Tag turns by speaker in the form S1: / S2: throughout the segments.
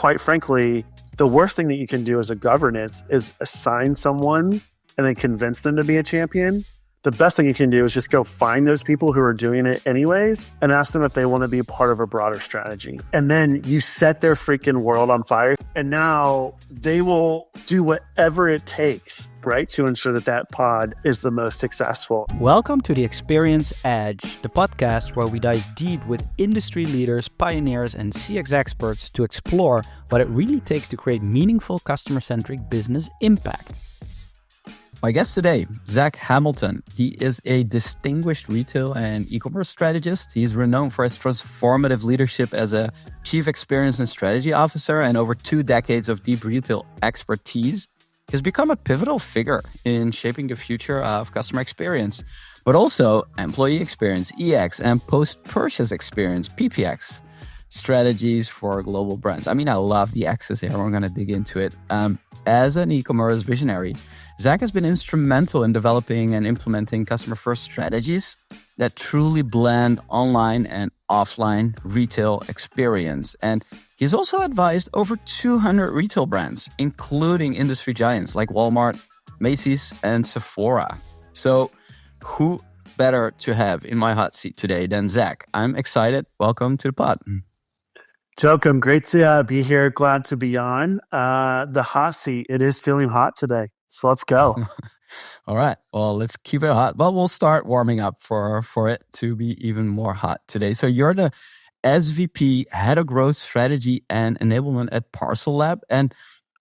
S1: quite frankly, the worst thing that you can do as a governance is assign someone and then convince them to be a champion. The best thing you can do is just go find those people who are doing it anyways and ask them if they want to be a part of a broader strategy. And then you set their freaking world on fire. And now they will do whatever it takes, right, to ensure that that pod is the most successful.
S2: Welcome to the Experience Edge, the podcast where we dive deep with industry leaders, pioneers, and CX experts to explore what it really takes to create meaningful customer-centric business impact.
S3: My guest today, Zack Hamilton. He is a distinguished retail and e-commerce strategist. He's renowned for his transformative leadership as a chief experience and strategy officer and over 2 decades of deep retail expertise. He's become a pivotal figure in shaping the future of customer experience, but also employee experience, EX, and post-purchase experience, PPX, strategies for global brands. I mean, I love the X's here. We're going to dig into it. As an e-commerce visionary, Zack has been instrumental in developing and implementing customer-first strategies that truly blend online and offline retail experience. And he's also advised over 200 retail brands, including industry giants like Walmart, Macy's, and Sephora. So who better to have in my hot seat today than Zack? I'm excited. Welcome to the pod.
S1: Joachim, great to be here. Glad to be on the hot seat. It is feeling hot today. So let's go.
S3: All right. Well, let's keep it hot. But we'll start warming up for it to be even more hot today. So you're the SVP, Head of Growth Strategy and Enablement at Parcel Lab. And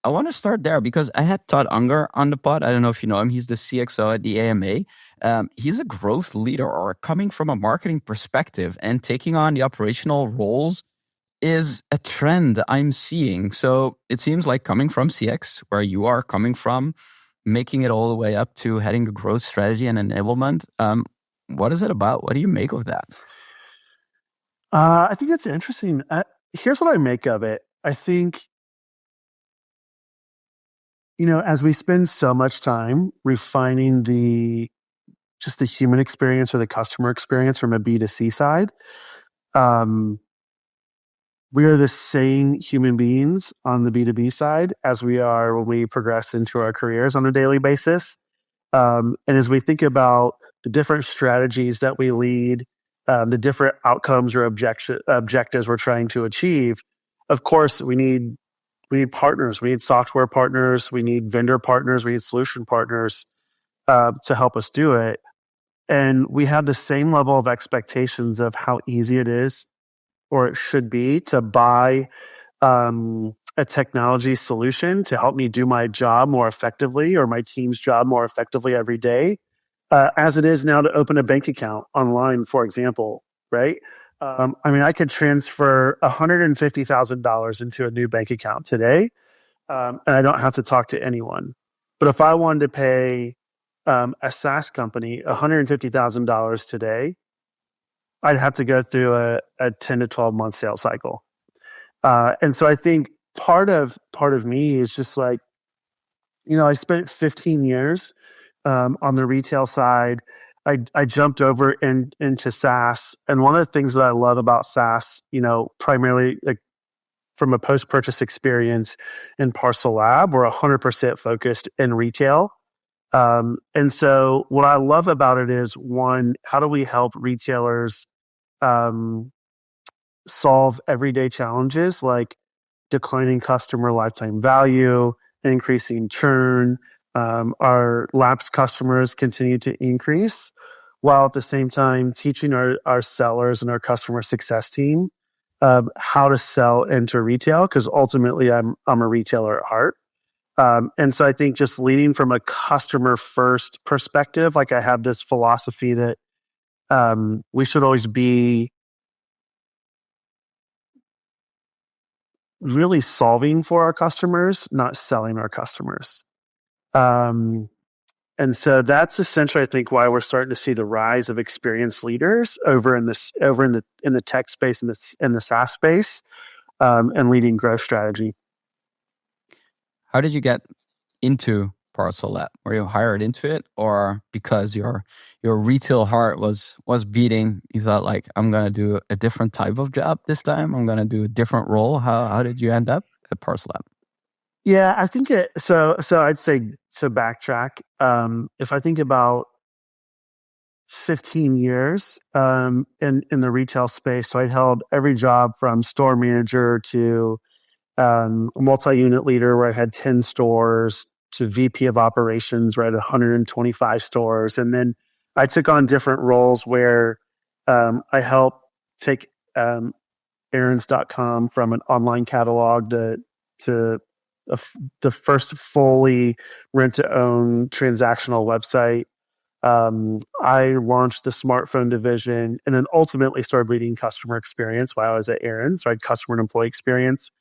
S3: I want to start there because I had Todd Unger on the pod. I don't know if you know him. He's the CXO at the AMA. He's a growth leader or coming from a marketing perspective and taking on the operational roles is a trend I'm seeing. So it seems like coming from CX, where you are coming from, making it all the way up to heading the growth strategy and enablement. What is it about? What do you make of that?
S1: I think that's interesting. Here's what I make of it. I think, as we spend so much time refining the human experience or the customer experience from a B2C side, we are the same human beings on the B2B side as we are when we progress into our careers on a daily basis. And as we think about the different strategies that we lead, the different outcomes or objectives we're trying to achieve, of course, we need partners. We need software partners. We need vendor partners. We need solution partners to help us do it. And we have the same level of expectations of how easy it is or it should be to buy a technology solution to help me do my job more effectively or my team's job more effectively every day, as it is now to open a bank account online, for example, right? I could transfer $150,000 into a new bank account today, and I don't have to talk to anyone. But if I wanted to pay a SaaS company $150,000 today, I'd have to go through a 10 to 12 month sales cycle. And so I think part of me is just like, I spent 15 years on the retail side. I jumped over into SaaS. And one of the things that I love about SaaS, primarily like from a post-purchase experience in Parcel Lab, we're 100% focused in retail. And so what I love about it is, one, how do we help retailers solve everyday challenges like declining customer lifetime value, increasing churn, our lapsed customers continue to increase, while at the same time teaching our sellers and our customer success team how to sell into retail, because ultimately I'm a retailer at heart. And so I think just leading from a customer first perspective, like I have this philosophy that we should always be really solving for our customers, not selling our customers. And so that's essentially, I think, why we're starting to see the rise of experienced leaders over in the tech space and in the SaaS space, and leading growth strategy.
S3: How did you get into Parcel Lab? Were you hired into it, or because your retail heart was beating, you thought like, I'm gonna do a different type of job this time? I'm gonna do a different role. How did you end up at Parcel Lab?
S1: Yeah, I think so I'd say to backtrack. If I think about 15 years in the retail space, so I held every job from store manager to multi-unit leader where I had 10 stores to VP of operations where I had 125 stores. And then I took on different roles where I helped take errands.com from an online catalog to the first fully rent-to-own transactional website. I launched the smartphone division and then ultimately started leading customer experience while I was at Aaron's. So I had customer and employee experience.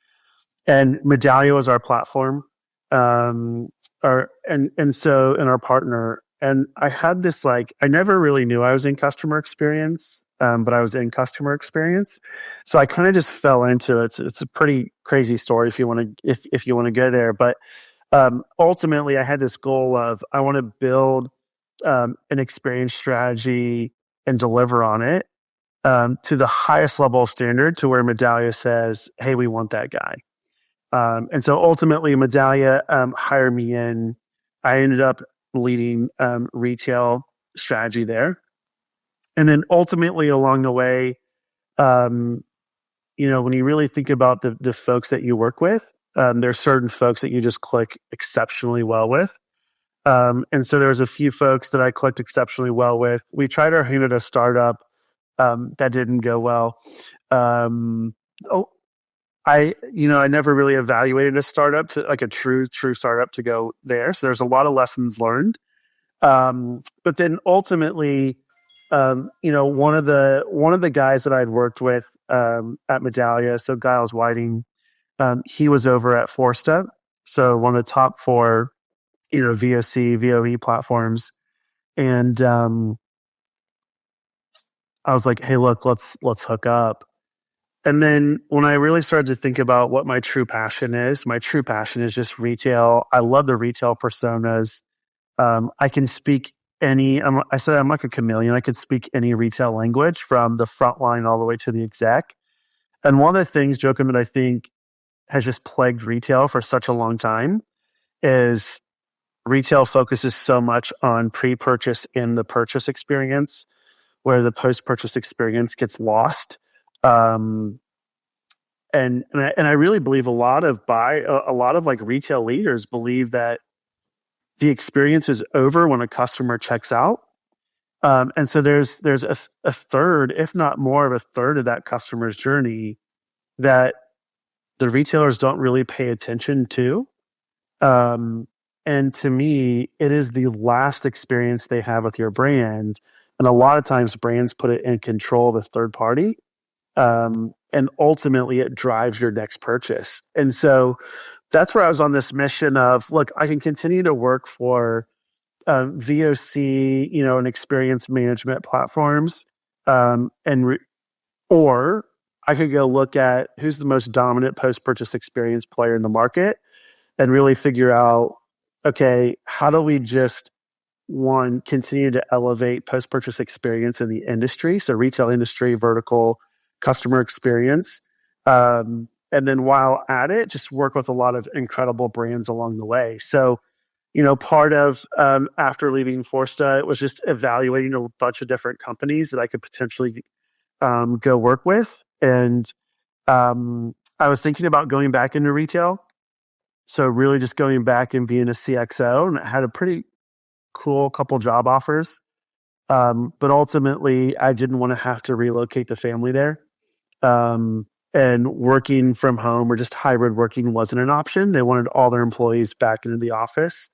S1: And Medallia was our platform, so in our partner. And I had this I never really knew I was in customer experience, but I was in customer experience. So I kind of just fell into it. It's a pretty crazy story if you want to if you want to go there. But ultimately, I had this goal of I want to build an experience strategy and deliver on it to the highest level of standard, to where Medallia says, "Hey, we want that guy." And so ultimately, Medallia hired me in. I ended up leading retail strategy there. And then ultimately along the way, when you really think about the folks that you work with, there's certain folks that you just click exceptionally well with. And so there was a few folks that I clicked exceptionally well with. We tried our hand at a startup that didn't go well. I never really evaluated a startup to a true startup to go there. So there's a lot of lessons learned. But then ultimately, one of the guys that I'd worked with at Medallia, so Giles Whiting, he was over at Fourstep, so one of the top 4, VOC, VOE platforms. And I was like, hey, look, let's hook up. And then when I really started to think about what my true passion is just retail. I love the retail personas. I can speak I said I'm like a chameleon. I could speak any retail language from the front line all the way to the exec. And one of the things, Joachim, that I think has just plagued retail for such a long time is retail focuses so much on pre-purchase in the purchase experience, where the post-purchase experience gets lost. And I really believe a lot of retail leaders believe that the experience is over when a customer checks out. And so there's a third, if not more of a third of that customer's journey that the retailers don't really pay attention to. And to me, it is the last experience they have with your brand. And a lot of times brands put it in control of a third party. And ultimately it drives your next purchase. And so that's where I was on this mission of, look, I can continue to work for VOC, and experience management platforms, or I could go look at who's the most dominant post-purchase experience player in the market and really figure out, okay, how do we just, one, continue to elevate post-purchase experience in the industry, so retail industry, vertical, customer experience, and then while at it, just work with a lot of incredible brands along the way. So, part of after leaving Forsta, it was just evaluating a bunch of different companies that I could potentially go work with. And I was thinking about going back into retail. So really just going back and being a CXO, and I had a pretty cool couple job offers. But ultimately, I didn't want to have to relocate the family there. And working from home or just hybrid working wasn't an option. They wanted all their employees back into the office.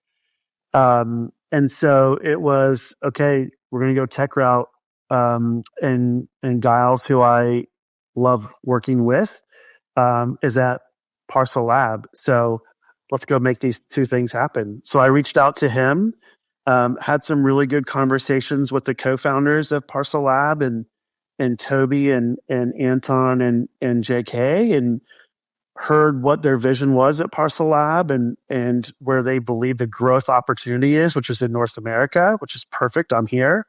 S1: And so it was, okay, we're going to go tech route. And Giles, who I love working with, is at Parcel Lab. So let's go make these two things happen. So I reached out to him, had some really good conversations with the co-founders of Parcel Lab and Toby and Anton and JK, and heard what their vision was at Parcel Lab and where they believe the growth opportunity is, which is in North America, which is perfect. I'm here.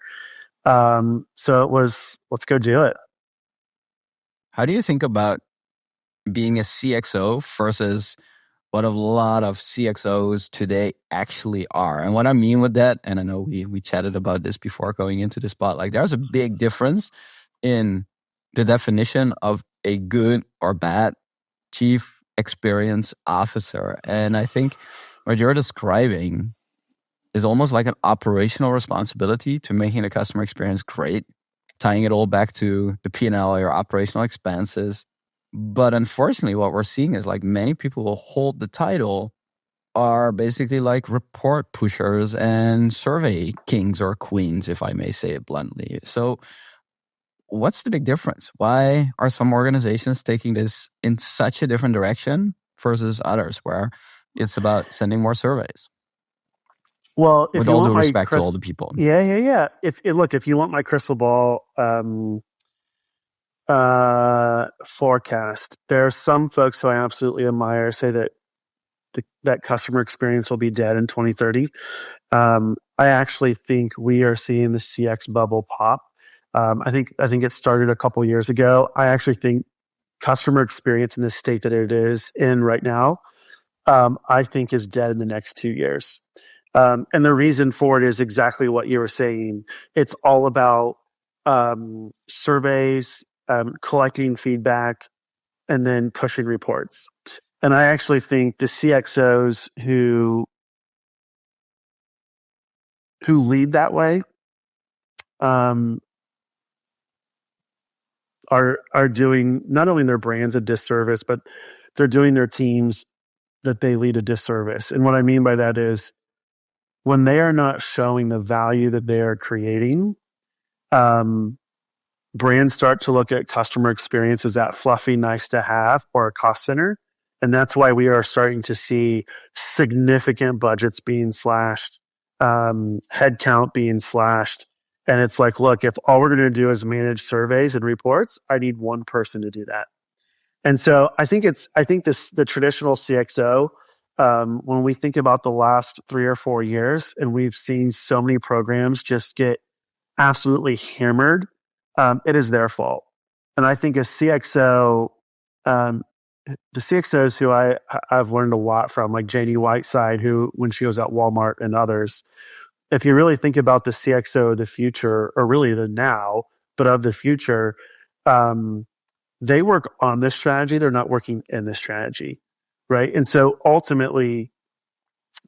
S1: So it was, let's go do it.
S3: How do you think about being a CXO versus what a lot of CXOs today actually are. And what I mean with that, and I know we chatted about this before going into the spot, like there's a big difference in the definition of a good or bad chief experience officer. And I think what you're describing is almost like an operational responsibility to making the customer experience great, tying it all back to the P&L or operational expenses. But unfortunately, what we're seeing is like many people will hold the title are basically like report pushers and survey kings or queens, if I may say it bluntly. So what's the big difference? Why are some organizations taking this in such a different direction versus others where it's about sending more surveys?
S1: Well, if
S3: With
S1: you
S3: all
S1: want
S3: due
S1: my
S3: respect to all the people.
S1: Yeah. If you want my crystal ball forecast, there are some folks who I absolutely admire say that that customer experience will be dead in 2030. I actually think we are seeing the CX bubble pop. I think it started a couple years ago. I actually think customer experience in the state that it is in right now, I think is dead in the next 2 years. And the reason for it is exactly what you were saying. It's all about surveys, collecting feedback, and then pushing reports. And I actually think the CXOs who lead that way are doing not only their brands a disservice, but they're doing their teams that they lead a disservice. And what I mean by that is when they are not showing the value that they are creating, brands start to look at customer experience as that fluffy, nice to have or a cost center. And that's why we are starting to see significant budgets being slashed, headcount being slashed. And it's like, look, if all we're going to do is manage surveys and reports, I need one person to do that. And so I think the traditional CXO, when we think about the last 3 or 4 years, and we've seen so many programs just get absolutely hammered, it is their fault. And I think a CXO, the CXOs who I've learned a lot from, like Janie Whiteside, who when she was at Walmart and others, if you really think about the CXO of the future, or really the now, but of the future, they work on this strategy. They're not working in this strategy, right? And so ultimately,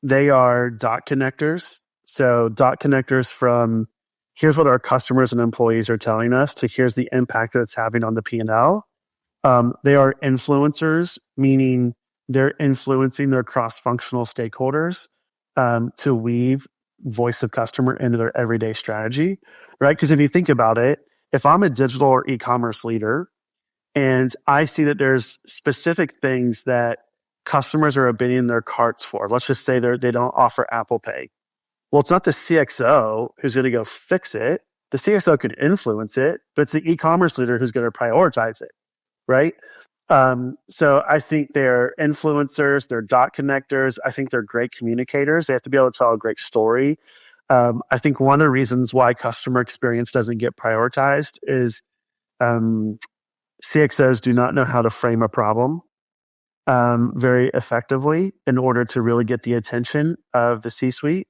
S1: they are dot connectors. So dot connectors from here's what our customers and employees are telling us to here's the impact that it's having on the P&L. They are influencers, meaning they're influencing their cross-functional stakeholders to weave voice of customer into their everyday strategy, right? Because if you think about it, if I'm a digital or e-commerce leader and I see that there's specific things that customers are abandoning their carts for, let's just say they don't offer Apple Pay. Well, it's not the CXO who's going to go fix it. The CXO could influence it, but it's the e-commerce leader who's going to prioritize it, right? So I think they're influencers, they're dot connectors. I think they're great communicators. They have to be able to tell a great story. I think one of the reasons why customer experience doesn't get prioritized is CXOs do not know how to frame a problem very effectively in order to really get the attention of the C-suite.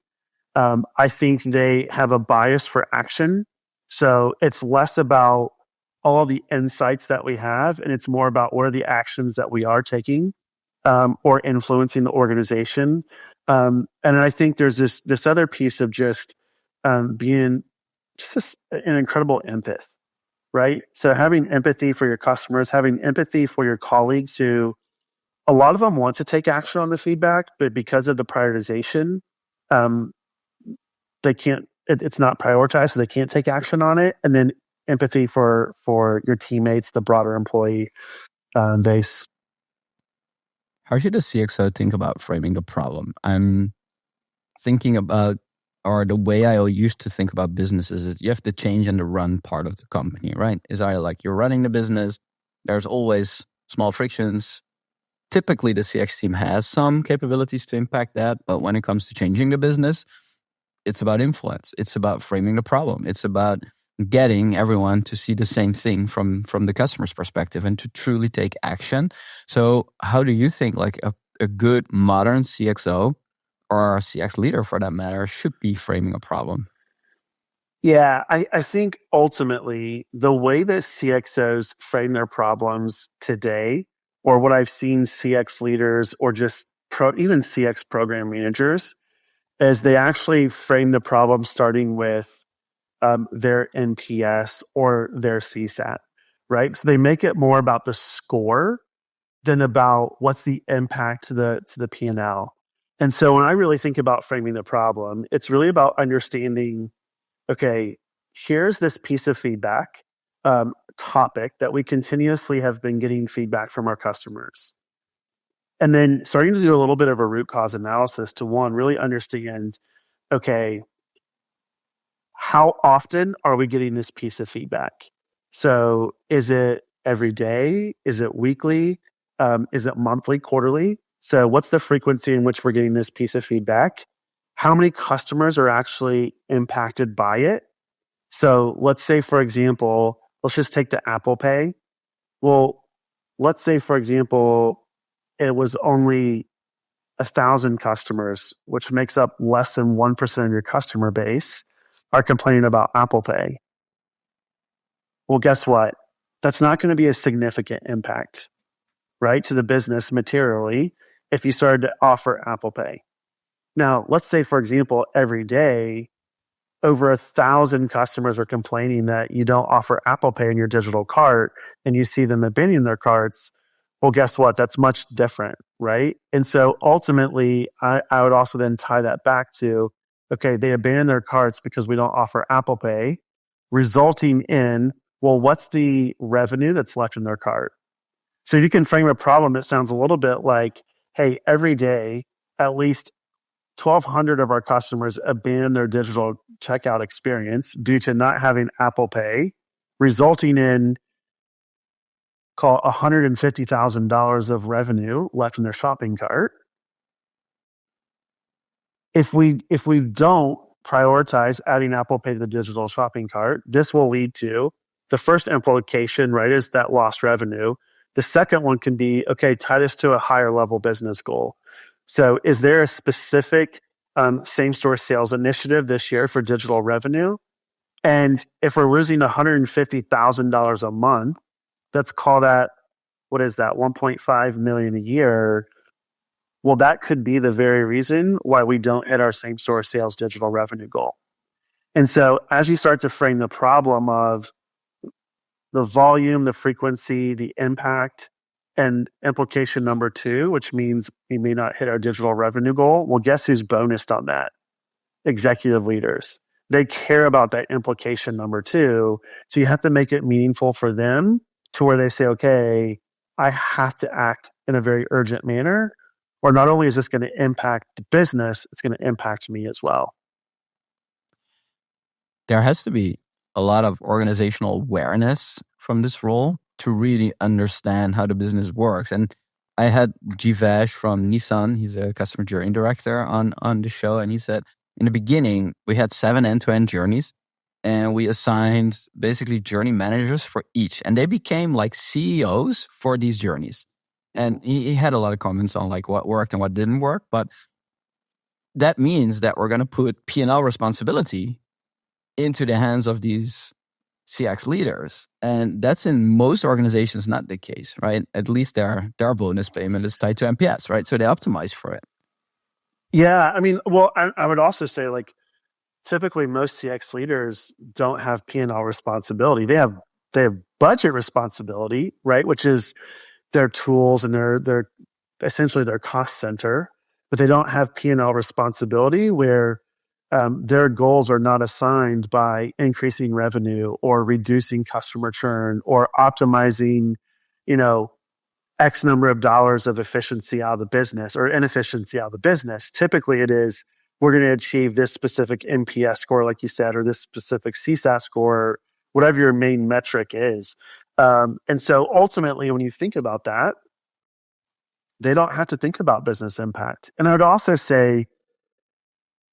S1: I think they have a bias for action. So it's less about all the insights that we have, and it's more about what are the actions that we are taking or influencing the organization. And I think there's this other piece of just being just an incredible empath, right? So having empathy for your customers, having empathy for your colleagues who a lot of them want to take action on the feedback, but because of the prioritization, they can't, it's not prioritized, so they can't take action on it. And then empathy for your teammates, the broader employee base.
S3: How should a CXO think about framing the problem? I'm thinking about, or the way I used to think about businesses is you have the change and the run part of the company, right? Is either like you're running the business, there's always small frictions. Typically, the CX team has some capabilities to impact that, but when it comes to changing the business, it's about influence. It's about framing the problem. It's about getting everyone to see the same thing from the customer's perspective and to truly take action. So how do you think like a good modern CXO or a CX leader for that matter should be framing a problem?
S1: Yeah, I think ultimately the way that CXOs frame their problems today, or what I've seen CX leaders or just even CX program managers, is they actually frame the problem starting with their NPS or their CSAT, right? So they make it more about the score than about what's the impact to the P&L. And so when I really think about framing the problem, it's really about understanding, okay, here's this piece of feedback topic that we continuously have been getting feedback from our customers. And then starting to do a little bit of a root cause analysis to one, really understand, okay, how often are we getting this piece of feedback? So is it every day? Is it weekly? Is it monthly, quarterly? So what's the frequency in which we're getting this piece of feedback? How many customers are actually impacted by it? So let's say, for example, let's just take the Apple Pay. Well, let's say, for example, it was only 1,000 customers, which makes up less than 1% of your customer base, are complaining about Apple Pay. Well, guess what? That's not going to be a significant impact, right, to the business materially if you started to offer Apple Pay. Now, let's say, for example, every day, over 1,000 customers are complaining that you don't offer Apple Pay in your digital cart and you see them abandoning their carts. Well, guess what? That's much different, right? And so ultimately, I would also then tie that back to, okay, they abandon their carts because we don't offer Apple Pay, resulting in, well, what's the revenue that's left in their cart? So you can frame a problem that sounds a little bit like, hey, every day, at least 1,200 of our customers abandon their digital checkout experience due to not having Apple Pay, resulting in, call it $150,000 of revenue left in their shopping cart. If we don't prioritize adding Apple Pay to the digital shopping cart, this will lead to the first implication, right, is that lost revenue. The second one can be, okay, tie this to a higher level business goal. So is there a specific same-store sales initiative this year for digital revenue? And if we're losing $150,000 a month, let's call that, what is that, 1.5 million a year. Well, that could be the very reason why we don't hit our same-store sales digital revenue goal. And so as you start to frame the problem of the volume, the frequency, the impact, and implication number two, which means we may not hit our digital revenue goal, well, guess who's bonused on that? Executive leaders. They care about that implication number two. So you have to make it meaningful for them to where they say, okay, I have to act in a very urgent manner. Or not only is this going to impact the business, it's going to impact me as well.
S3: There has to be a lot of organizational awareness from this role to really understand how the business works. And I had Jivesh from Nissan, he's a customer journey director on the show, and he said, in the beginning, we had 7 end-to-end journeys, and we assigned basically journey managers for each, and they became like CEOs for these journeys. And he had a lot of comments on like what worked and what didn't work, but that means that we're going to put P&L responsibility into the hands of these CX leaders. And that's in most organizations not the case, right? At least their bonus payment is tied to NPS, right? So they optimize for it.
S1: Yeah, I mean, well, I would also say, like, typically most CX leaders don't have P&L responsibility. They have budget responsibility, right? Which is their tools and their essentially their cost center, but they don't have P&L responsibility where their goals are not assigned by increasing revenue or reducing customer churn or optimizing, X number of dollars of efficiency out of the business or inefficiency out of the business. Typically it is, we're going to achieve this specific NPS score, like you said, or this specific CSAT score, whatever your main metric is. And so ultimately, when you think about that, they don't have to think about business impact. And I would also say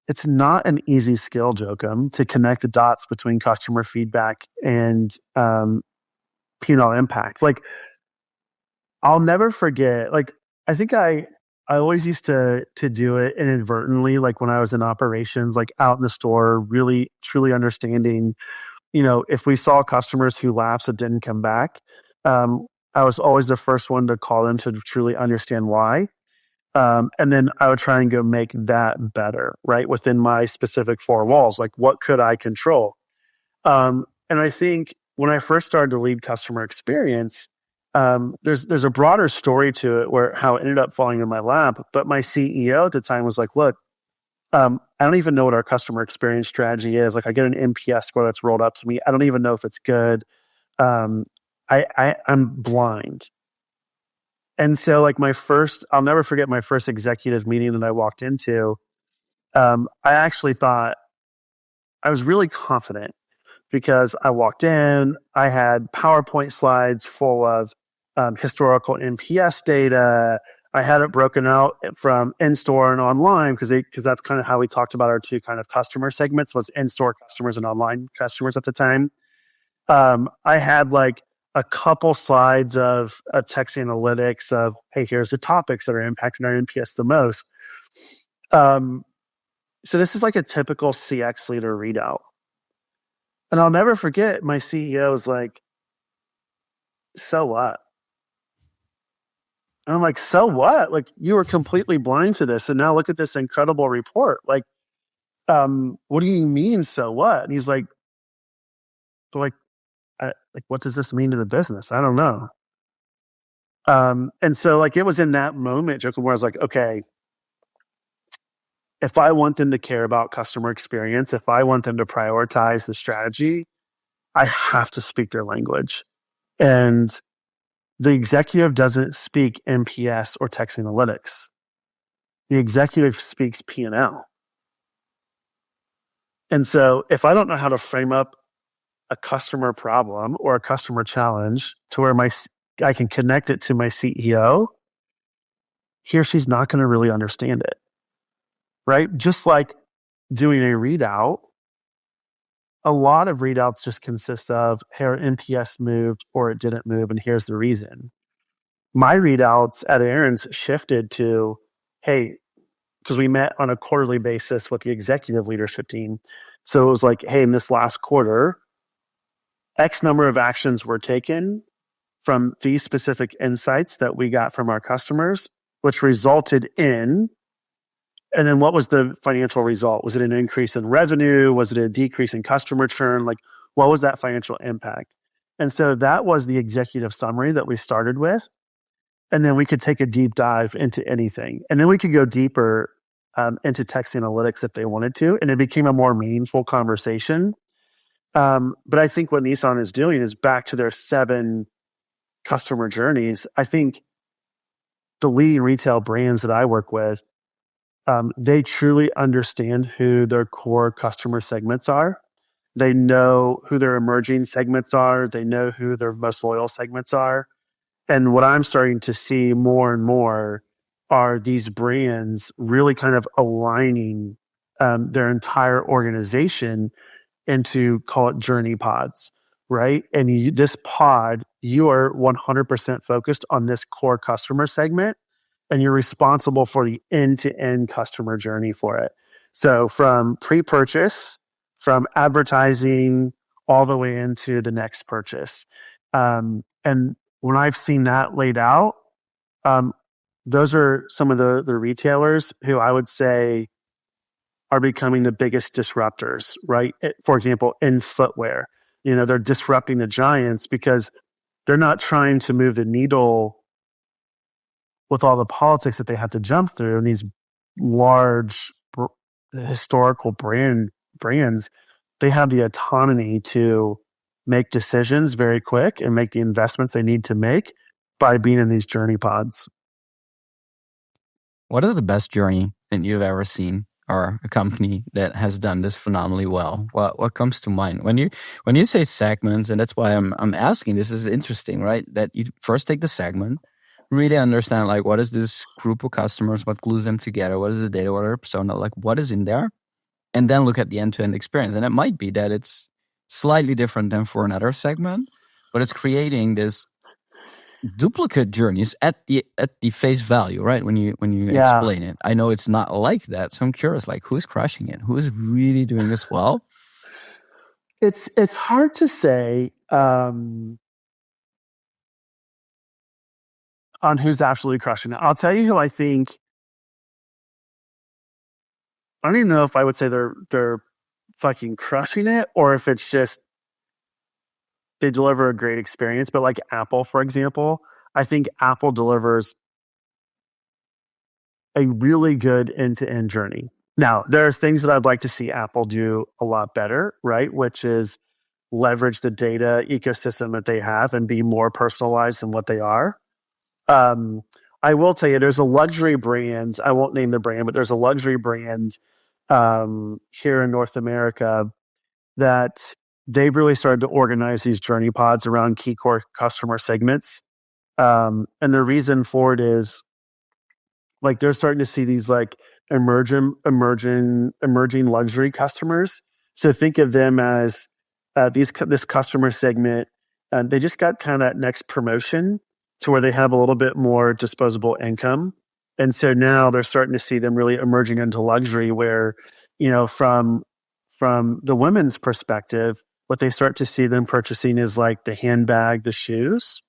S1: it's not an easy skill, Joachim, to connect the dots between customer feedback and P&L impact. Like, I'll never forget. Like, I think I always used to do it inadvertently. Like when I was in operations, like out in the store, really truly understanding. If we saw customers who lapsed and didn't come back, I was always the first one to call them to truly understand why. And then I would try and go make that better, right? Within my specific four walls, like what could I control? And I think when I first started to lead customer experience, there's a broader story to it where how it ended up falling in my lap. But my CEO at the time was like, look, I don't even know what our customer experience strategy is. Like I get an NPS score that's rolled up to me. I don't even know if it's good. I'm blind. And so like I'll never forget my first executive meeting that I walked into. I actually thought I was really confident because I walked in, I had PowerPoint slides full of historical NPS data. I had it broken out from in-store and online because that's kind of how we talked about our two kind of customer segments was in-store customers and online customers at the time. I had like a couple slides of text analytics of, hey, here's the topics that are impacting our NPS the most. So this is like a typical CX leader readout. And I'll never forget my CEO was like, so what? And I'm like, so what? Like you were completely blind to this. And now look at this incredible report. Like, what do you mean, so what? And he's like, what does this mean to the business? I don't know. And so like, it was in that moment, Joachim, where I was like, okay, if I want them to care about customer experience, if I want them to prioritize the strategy, I have to speak their language. And the executive doesn't speak NPS or text analytics. The executive speaks P&L. And so if I don't know how to frame up a customer problem or a customer challenge to where I can connect it to my CEO, he or she's not going to really understand it, right? Just like doing a readout, a lot of readouts just consist of, hey, our NPS moved or it didn't move, and here's the reason. My readouts at Aaron's shifted to, hey, because we met on a quarterly basis with the executive leadership team. So it was like, hey, in this last quarter, X number of actions were taken from these specific insights that we got from our customers, which resulted in, and then what was the financial result? Was it an increase in revenue? Was it a decrease in customer churn? Like, what was that financial impact? And so that was the executive summary that we started with. And then we could take a deep dive into anything. And then we could go deeper into text analytics if they wanted to. And it became a more meaningful conversation. But I think what Nissan is doing is back to their 7 customer journeys. I think the leading retail brands that I work with, they truly understand who their core customer segments are. They know who their emerging segments are. They know who their most loyal segments are. And what I'm starting to see more and more are these brands really kind of aligning their entire organization into, call it journey pods, right? And this pod, you are 100% focused on this core customer segment, and you're responsible for the end-to-end customer journey for it. So from pre-purchase, from advertising, all the way into the next purchase. And when I've seen that laid out, those are some of the retailers who I would say are becoming the biggest disruptors, right? For example, in footwear, they're disrupting the giants because they're not trying to move the needle with all the politics that they have to jump through. And these large historical brands, they have the autonomy to make decisions very quick and make the investments they need to make by being in these journey pods.
S3: What is the best journey that you've ever seen, or a company that has done this phenomenally well? What comes to mind when you say segments? And that's why I'm asking. This is interesting, right? That you first take the segment, really understand like what is this group of customers, what glues them together, what is the data, what are the persona, like what is in there, and then look at the end-to-end experience. And it might be that it's slightly different than for another segment, but it's creating this duplicate journeys at the face value, right? When you
S1: Yeah.
S3: explain it, I know it's not like that. So I'm curious, like, who's crushing it? Who is really doing this well?
S1: It's hard to say on who's absolutely crushing it. I'll tell you who I think. I don't even know if I would say they're fucking crushing it, or if it's just they deliver a great experience. But like Apple, for example, I think Apple delivers a really good end-to-end journey. Now, there are things that I'd like to see Apple do a lot better, right? Which is leverage the data ecosystem that they have and be more personalized than what they are. I will tell you, there's a luxury brand. I won't name the brand, but there's a luxury brand here in North America that they've really started to organize these journey pods around key core customer segments. And the reason for it is like they're starting to see these like emerging luxury customers. So think of them as this customer segment. They just got kind of that next promotion to where they have a little bit more disposable income, and so now they're starting to see them really emerging into luxury. Where, from the women's perspective, what they start to see them purchasing is like the handbag, the shoes.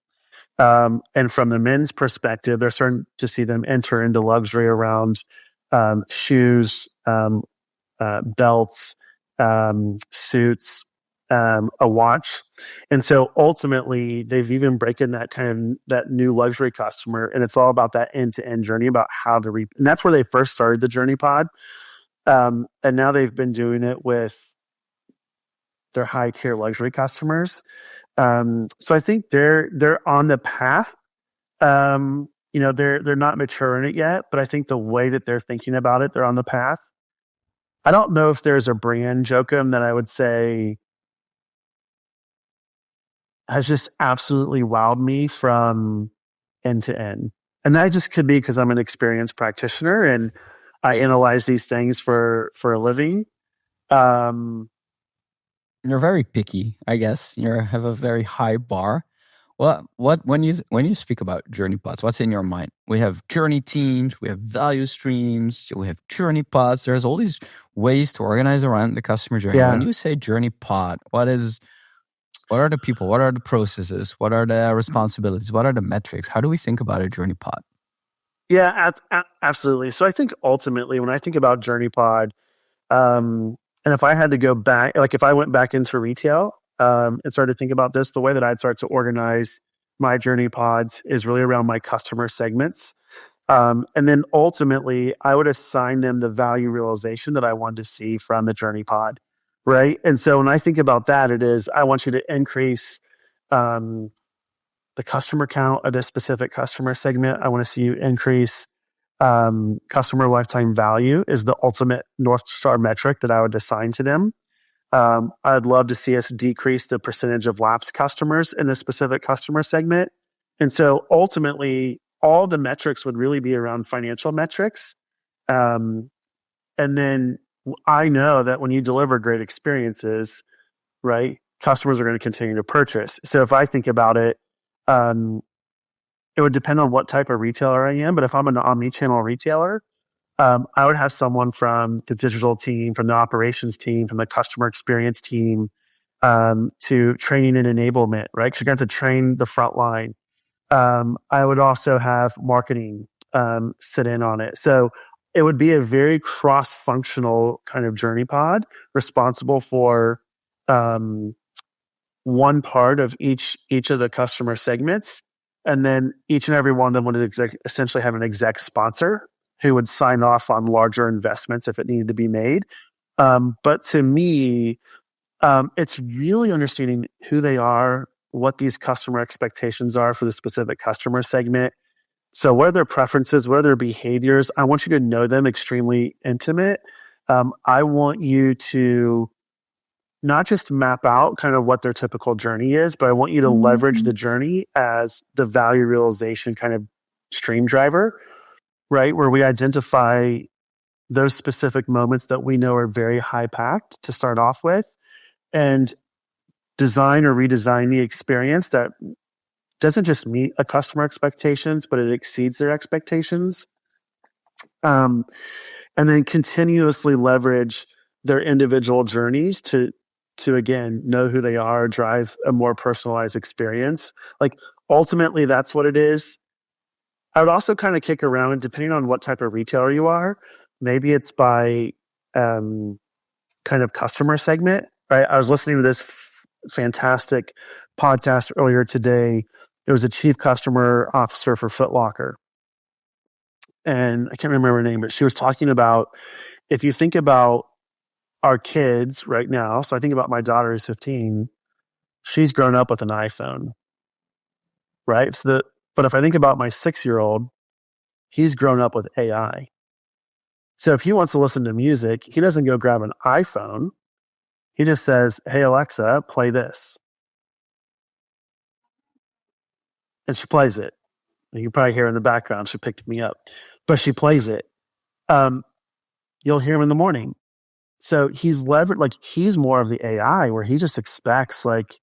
S1: And from the men's perspective, they're starting to see them enter into luxury around shoes, belts, suits, a watch. And so ultimately, they've even broken that new luxury customer. And it's all about that end-to-end journey about how to and that's where they first started the Journey Pod. And now they've been doing it with their high-tier luxury customers. So I think they're on the path. They're not mature in it yet, but I think the way that they're thinking about it, they're on the path. I don't know if there's a brand, Joachim, that I would say has just absolutely wowed me from end to end. And that just could be because I'm an experienced practitioner and I analyze these things for a living.
S3: You're very picky, I guess. You have a very high bar. Well, when you speak about journey pods, what's in your mind? We have journey teams, we have value streams, we have journey pods. There's all these ways to organize around the customer journey.
S1: Yeah.
S3: When you say journey pod, what are the people? What are the processes? What are the responsibilities? What are the metrics? How do we think about a journey pod?
S1: Yeah, absolutely. So I think ultimately when I think about journey pod, and if I had to go back, like if I went back into retail and started to think about this, the way that I'd start to organize my journey pods is really around my customer segments. And then ultimately, I would assign them the value realization that I wanted to see from the journey pod, right? And so when I think about that, it is I want you to increase the customer count of this specific customer segment. I want to see you increase customer lifetime value is the ultimate North Star metric that I would assign to them. I'd love to see us decrease the percentage of lapsed customers in this specific customer segment. And so ultimately, all the metrics would really be around financial metrics. And then I know that when you deliver great experiences, right, customers are going to continue to purchase. So if I think about it, it would depend on what type of retailer I am. But if I'm an omni-channel retailer, I would have someone from the digital team, from the operations team, from the customer experience team, to training and enablement, right? Because you're going to have to train the front line. I would also have marketing sit in on it. So it would be a very cross-functional kind of journey pod responsible for one part of each of the customer segments. And then each and every one of them would essentially have an exec sponsor who would sign off on larger investments if it needed to be made. But to me, it's really understanding who they are, what these customer expectations are for the specific customer segment. So what are their preferences? What are their behaviors? I want you to know them extremely intimate. I want you to not just map out kind of what their typical journey is, but I want you to leverage the journey as the value realization kind of stream driver, right? Where we identify those specific moments that we know are very high packed to start off with, and design or redesign the experience that doesn't just meet a customer expectations, but it exceeds their expectations. And then continuously leverage their individual journeys to again know who they are, drive a more personalized experience. Like ultimately, that's what it is. I would also kind of kick around, and depending on what type of retailer you are, maybe it's by kind of customer segment. Right? I was listening to this fantastic podcast earlier today. It was a chief customer officer for Foot Locker, and I can't remember her name, but she was talking about, if you think about our kids right now, so I think about my daughter who's 15, she's grown up with an iPhone, right? But if I think about my 6-year-old, he's grown up with AI. So if he wants to listen to music, he doesn't go grab an iPhone. He just says, "Hey, Alexa, play this." And she plays it. You can probably hear in the background, she picked me up, but she plays it. You'll hear him in the morning. So he's levered, like he's more of the AI where he just expects, like,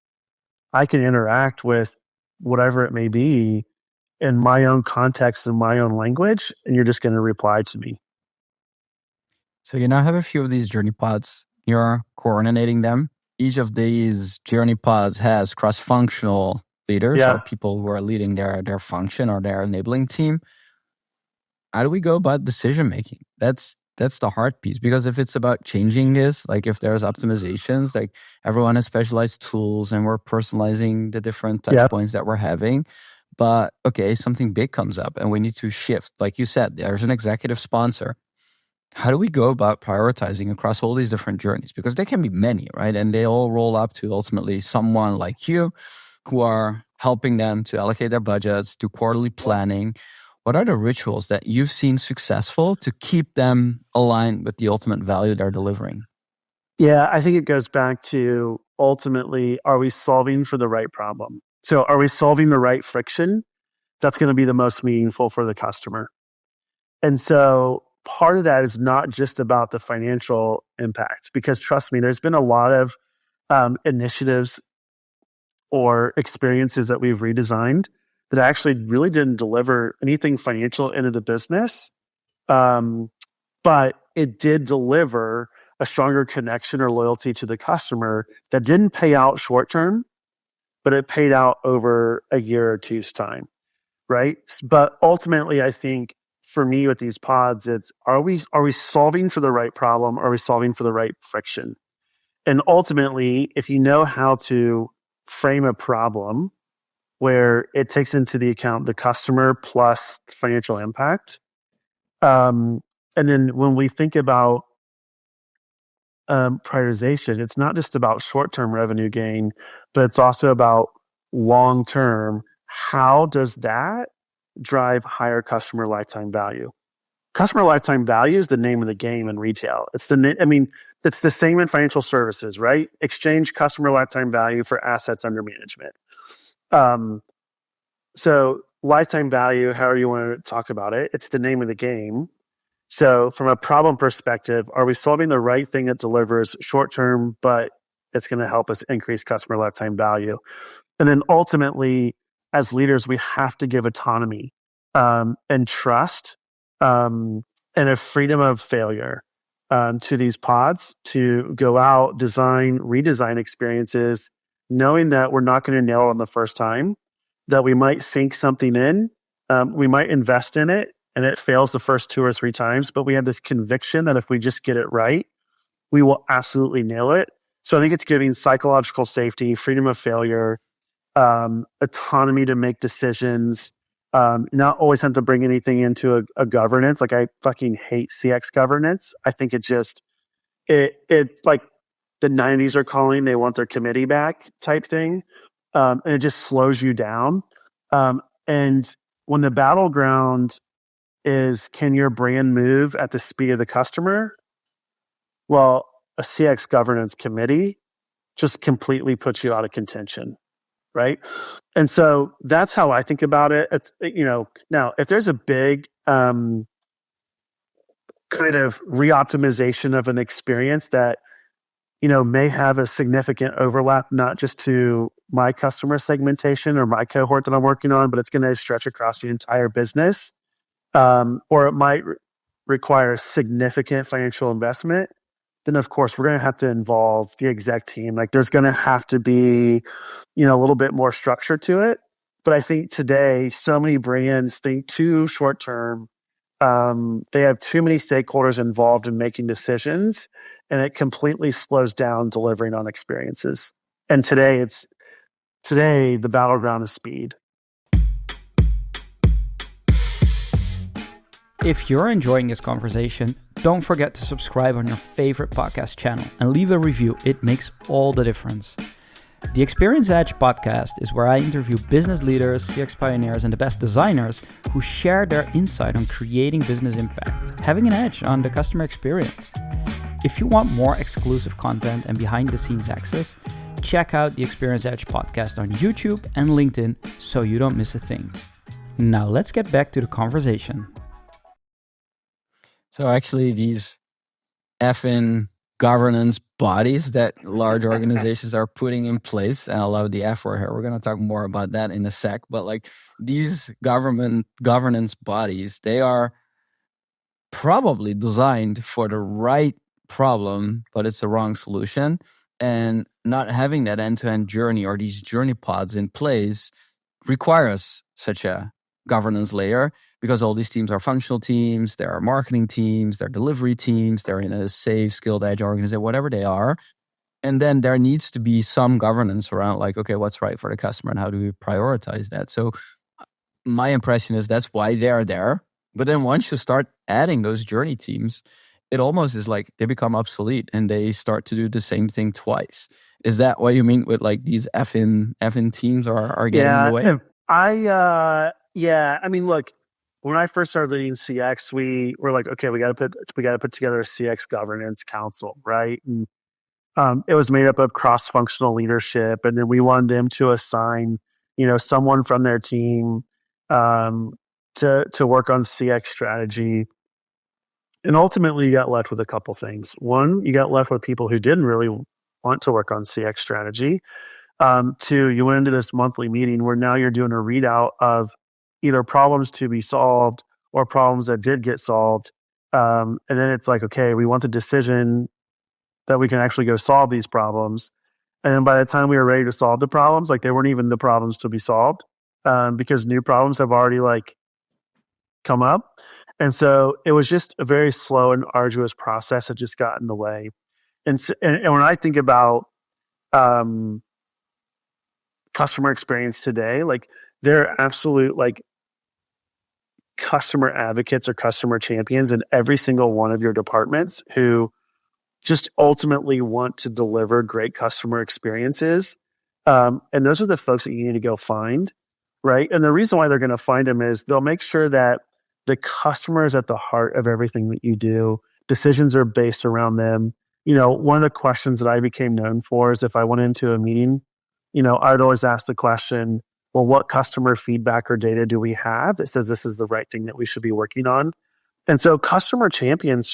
S1: I can interact with whatever it may be in my own context and my own language, and you're just going to reply to me.
S3: So you now have a few of these journey pods. You're coordinating them. Each of these journey pods has cross-functional leaders or people who are leading their function or their enabling team. How do we go about decision making? That's the hard piece, because if it's about changing this, like if there's optimizations, like everyone has specialized tools and we're personalizing the different touch points that we're having. But okay, something big comes up and we need to shift. Like you said, there's an executive sponsor. How do we go about prioritizing across all these different journeys? Because there can be many, right? And they all roll up to ultimately someone like you who are helping them to allocate their budgets, do quarterly planning. What are the rituals that you've seen successful to keep them aligned with the ultimate value they're delivering?
S1: Yeah, I think it goes back to ultimately, are we solving for the right problem? So are we solving the right friction? That's going to be the most meaningful for the customer. And so part of that is not just about the financial impact, because trust me, there's been a lot of initiatives or experiences that we've redesigned that actually really didn't deliver anything financial into the business. But it did deliver a stronger connection or loyalty to the customer that didn't pay out short term, but it paid out over a year or two's time, right? But ultimately, I think for me with these pods, it's are we solving for the right problem? Are we solving for the right friction? And ultimately, if you know how to frame a problem where it takes into the account the customer plus financial impact, and then when we think about prioritization, it's not just about short-term revenue gain, but it's also about long-term. How does that drive higher customer lifetime value? Customer lifetime value is the name of the game in retail. It's the same in financial services, right? Exchange customer lifetime value for assets under management. So lifetime value, however you want to talk about it, it's the name of the game. So from a problem perspective, are we solving the right thing that delivers short term, but it's going to help us increase customer lifetime value? And then ultimately, as leaders, we have to give autonomy and trust and a freedom of failure to these pods to go out, design, redesign experiences, knowing that we're not going to nail it on the first time, that we might sink something in, we might invest in it, and it fails the first 2 or 3 times, but we have this conviction that if we just get it right, we will absolutely nail it. So I think it's giving psychological safety, freedom of failure, autonomy to make decisions, not always have to bring anything into a governance. Like I fucking hate CX governance. I think it's like the 90s are calling, they want their committee back type thing. And it just slows you down. And when the battleground is, can your brand move at the speed of the customer? Well, a CX governance committee just completely puts you out of contention, right? And so that's how I think about it. It's, now if there's a big kind of re-optimization of an experience that, may have a significant overlap, not just to my customer segmentation or my cohort that I'm working on, but it's going to stretch across the entire business. Or it might require significant financial investment. Then of course we're going to have to involve the exec team. Like there's going to have to be, a little bit more structure to it. But I think today so many brands think too short term. They have too many stakeholders involved in making decisions, and it completely slows down delivering on experiences. And today the battleground is speed.
S2: If you're enjoying this conversation, don't forget to subscribe on your favorite podcast channel and leave a review. It makes all the difference. The Experience Edge podcast is where I interview business leaders, CX pioneers, and the best designers who share their insight on creating business impact, having an edge on the customer experience. If you want more exclusive content and behind-the-scenes access, check out the Experience Edge podcast on YouTube and LinkedIn so you don't miss a thing. Now let's get back to the conversation.
S3: So actually these effing governance bodies that large organizations are putting in place, and I love the F word here. We're going to talk more about that in a sec. But like these governance bodies, they are probably designed for the right problem, but it's the wrong solution. And not having that end-to-end journey or these journey pods in place requires such a governance layer, because all these teams are functional teams, there are marketing teams, there are delivery teams, they're in a safe, skilled, edge organization, whatever they are. And then there needs to be some governance around like, okay, what's right for the customer and how do we prioritize that? So my impression is that's why they are there. But then once you start adding those journey teams, it almost is like they become obsolete and they start to do the same thing twice. Is that what you mean with like these effing teams are getting in the way?
S1: Yeah, I mean, look, when I first started leading CX, we were like, okay, we got to put together a CX governance council, right? And it was made up of cross-functional leadership, and then we wanted them to assign, someone from their team to work on CX strategy. And ultimately, you got left with a couple things. One, you got left with people who didn't really want to work on CX strategy. Two, you went into this monthly meeting where now you're doing a readout of either problems to be solved or problems that did get solved. And then it's like, okay, we want the decision that we can actually go solve these problems. And then by the time we were ready to solve the problems, like they weren't even the problems to be solved, because new problems have already like come up. And so it was just a very slow and arduous process that just got in the way. And when I think about customer experience today, like they're absolute like customer advocates or customer champions in every single one of your departments who just ultimately want to deliver great customer experiences. And those are the folks that you need to go find, right? And the reason why they're going to find them is they'll make sure that the customer is at the heart of everything that you do. Decisions are based around them. One of the questions that I became known for is if I went into a meeting, I'd always ask the question, well, what customer feedback or data do we have that says this is the right thing that we should be working on? And so customer champions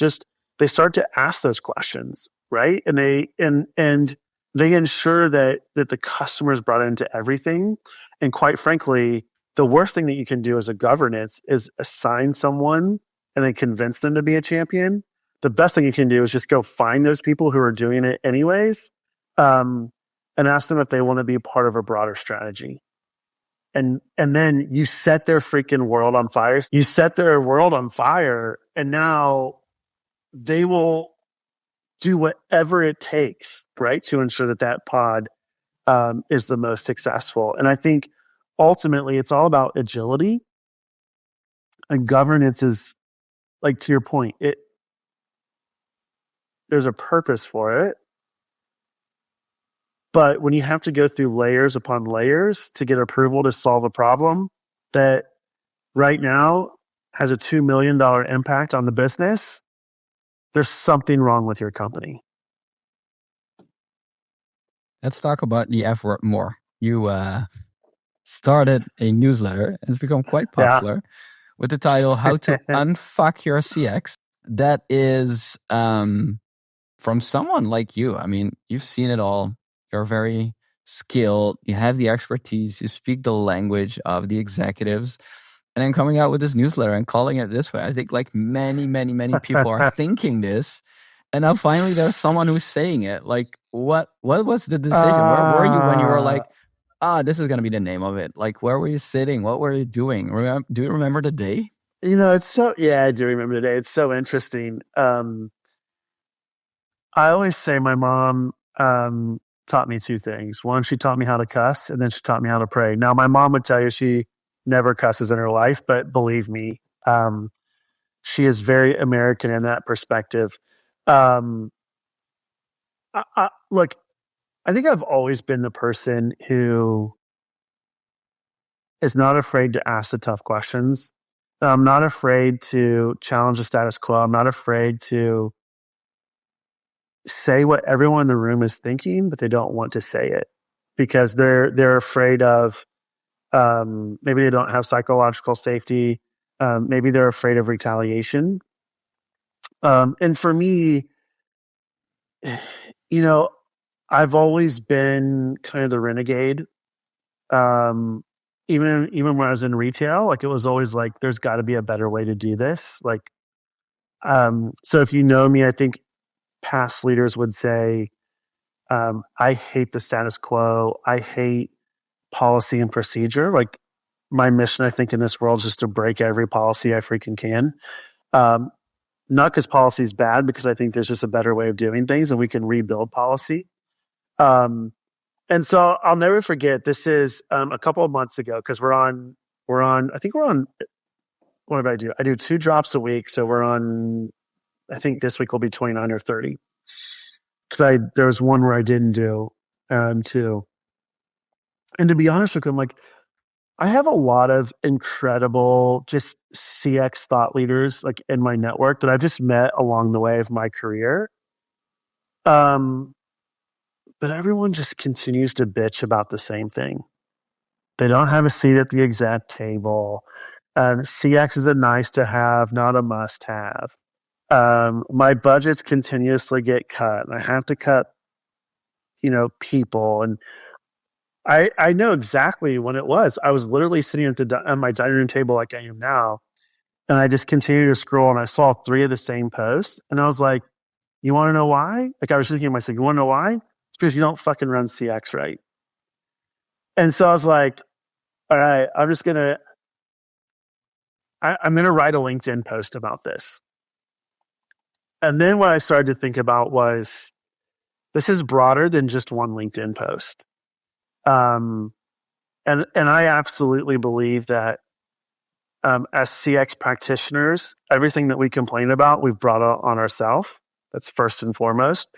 S1: they start to ask those questions, right? And they ensure that the customer is brought into everything. And quite frankly, the worst thing that you can do as a governance is assign someone and then convince them to be a champion. The best thing you can do is just go find those people who are doing it anyways, and ask them if they want to be part of a broader strategy. And then you set their freaking world on fire. You set their world on fire, and now they will do whatever it takes, right, to ensure that pod is the most successful. And I think ultimately it's all about agility. And governance is, like, to your point, there's a purpose for it. But when you have to go through layers upon layers to get approval to solve a problem that right now has a $2 million impact on the business, there's something wrong with your company.
S3: Let's talk about the F word more. You started a newsletter and it's become quite popular with the title, How to Unfuck Your CX. that is from someone like you. I mean, you've seen it all. You're very skilled. You have the expertise. You speak the language of the executives. And then coming out with this newsletter and calling it this way, I think like many people are thinking this. And now finally there's someone who's saying it. Like, what was the decision? Where were you when you were like, this is going to be the name of it? Like, where were you sitting? What were you doing? Do you remember the day?
S1: It's so, yeah, I do remember the day. It's so interesting. I always say my mom taught me two things. One, she taught me how to cuss, and then she taught me how to pray. Now, my mom would tell you she never cusses in her life, but believe me, she is very American in that perspective. Look, I think I've always been the person who is not afraid to ask the tough questions. I'm not afraid to challenge the status quo. I'm not afraid to say what everyone in the room is thinking, but they don't want to say it because they're afraid of maybe they don't have psychological safety. Maybe they're afraid of retaliation. And for me, I've always been kind of the renegade. Even when I was in retail, like it was always like, there's got to be a better way to do this. Like, so if you know me, I think past leaders would say, I hate the status quo. I hate policy and procedure. Like my mission, I think, in this world is just to break every policy I freaking can. Not because policy is bad, because I think there's just a better way of doing things and we can rebuild policy. And so I'll never forget, this is a couple of months ago, because I think we're on, what did I do? I do 2 drops a week. So we're on, I think this week will be 29 or 30. Because there was one where I didn't do 2. And to be honest with you, I'm like, I have a lot of incredible just CX thought leaders like in my network that I've just met along the way of my career. But everyone just continues to bitch about the same thing. They don't have a seat at the exact table. CX is a nice to have, not a must have. My budgets continuously get cut, and I have to cut, people. And I know exactly when it was. I was literally sitting at my dining room table like I am now, and I just continued to scroll, and I saw 3 of the same posts, and I was like, you want to know why? Like I was thinking to myself, you want to know why? It's because you don't fucking run CX right. And so I was like, all right, I'm going to write a LinkedIn post about this. And then what I started to think about was, this is broader than just one LinkedIn post. And I absolutely believe that as CX practitioners, everything that we complain about, we've brought on ourselves. That's first and foremost.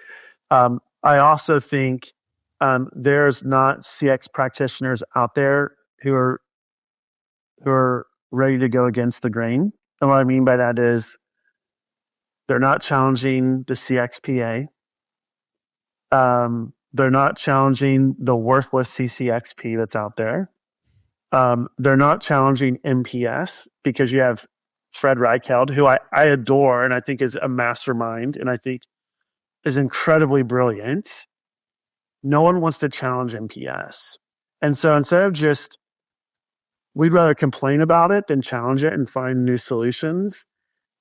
S1: I also think there's not CX practitioners out there who are ready to go against the grain. And what I mean by that is they're not challenging the CXPA. They're not challenging the worthless CCXP that's out there. They're not challenging MPS, because you have Fred Reichheld, who I adore and I think is a mastermind and I think is incredibly brilliant. No one wants to challenge MPS. And so instead of we'd rather complain about it than challenge it and find new solutions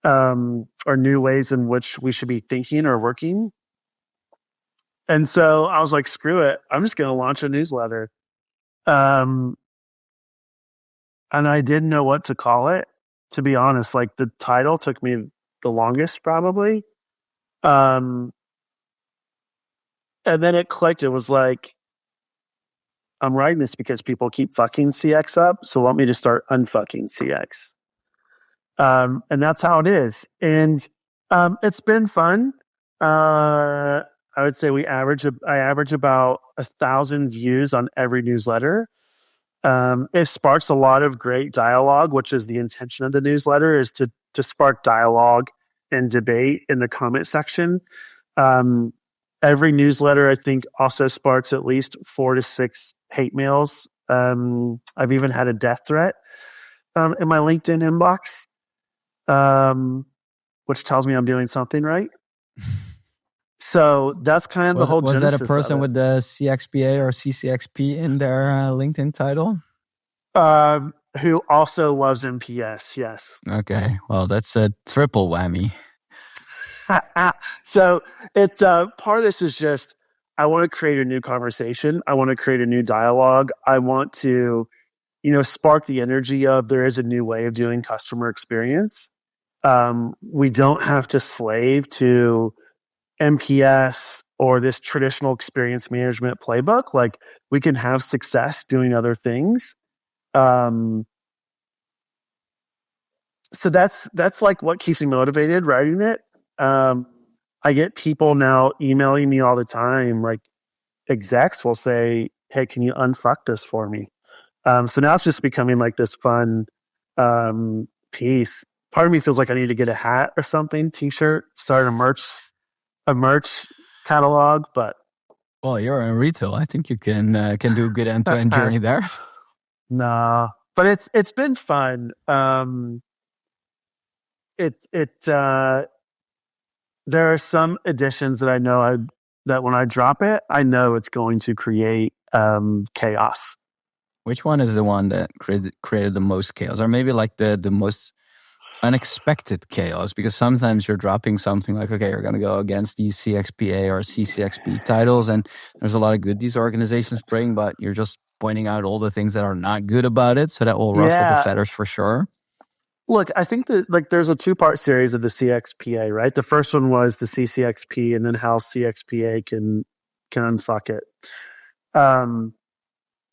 S1: or new ways in which we should be thinking or working. And so I was like, screw it. I'm just going to launch a newsletter. And I didn't know what to call it, to be honest. Like the title took me the longest probably. And then it clicked. It was like, I'm writing this because people keep fucking CX up. So want me to start unfucking CX. And that's how it is. And it's been fun. I would say I average about 1,000 views on every newsletter. It sparks a lot of great dialogue, which is the intention of the newsletter, is to spark dialogue and debate in the comment section. Every newsletter, I think, also sparks at least 4 to 6 hate mails. I've even had a death threat in my LinkedIn inbox. which tells me I'm doing something right. So that's kind of the whole
S3: Was that a
S1: genesis
S3: person
S1: of
S3: with the CXPA or CCXP in their LinkedIn title?
S1: it. Who also loves MPS, yes.
S3: Okay, well, that's a triple whammy.
S1: So it's part of this is just I want to create a new conversation. I want to create a new dialogue. I want to, spark the energy of there is a new way of doing customer experience. We don't have to slave to MPS or this traditional experience management playbook. Like we can have success doing other things. Um, so that's like what keeps me motivated writing it. I get people now emailing me all the time, like execs will say, "Hey, can you unfuck this for me?" So now it's just becoming like this fun piece. Part of me feels like I need to get a hat or something, t-shirt, start a merch catalog, but
S3: Well, you're in retail. I think you can do a good end-to-end journey there.
S1: nah. But it's been fun. There are some additions that I know that when I drop it, I know it's going to create chaos.
S3: Which one is the one that created the most chaos, or maybe like the most unexpected chaos? Because sometimes you're dropping something like, okay, you're going to go against these CXPA or CCXP titles, and there's a lot of good these organizations bring, but you're just pointing out all the things that are not good about it, so that will ruffle the feathers for sure.
S1: Look, I think that like there's a 2-part series of the CXPA, right? The first one was the CCXP, and then how CXPA can unfuck it.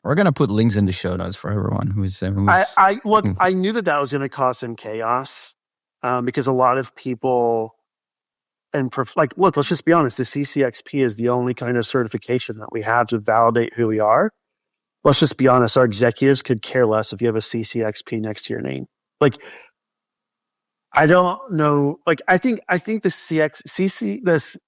S3: We're gonna put links in the show notes for everyone who's
S1: I knew that was going to cause some chaos because a lot of people look, let's just be honest. The CCXP is the only kind of certification that we have to validate who we are. Let's just be honest. Our executives could care less if you have a CCXP next to your name. Like, I don't know. Like, I think the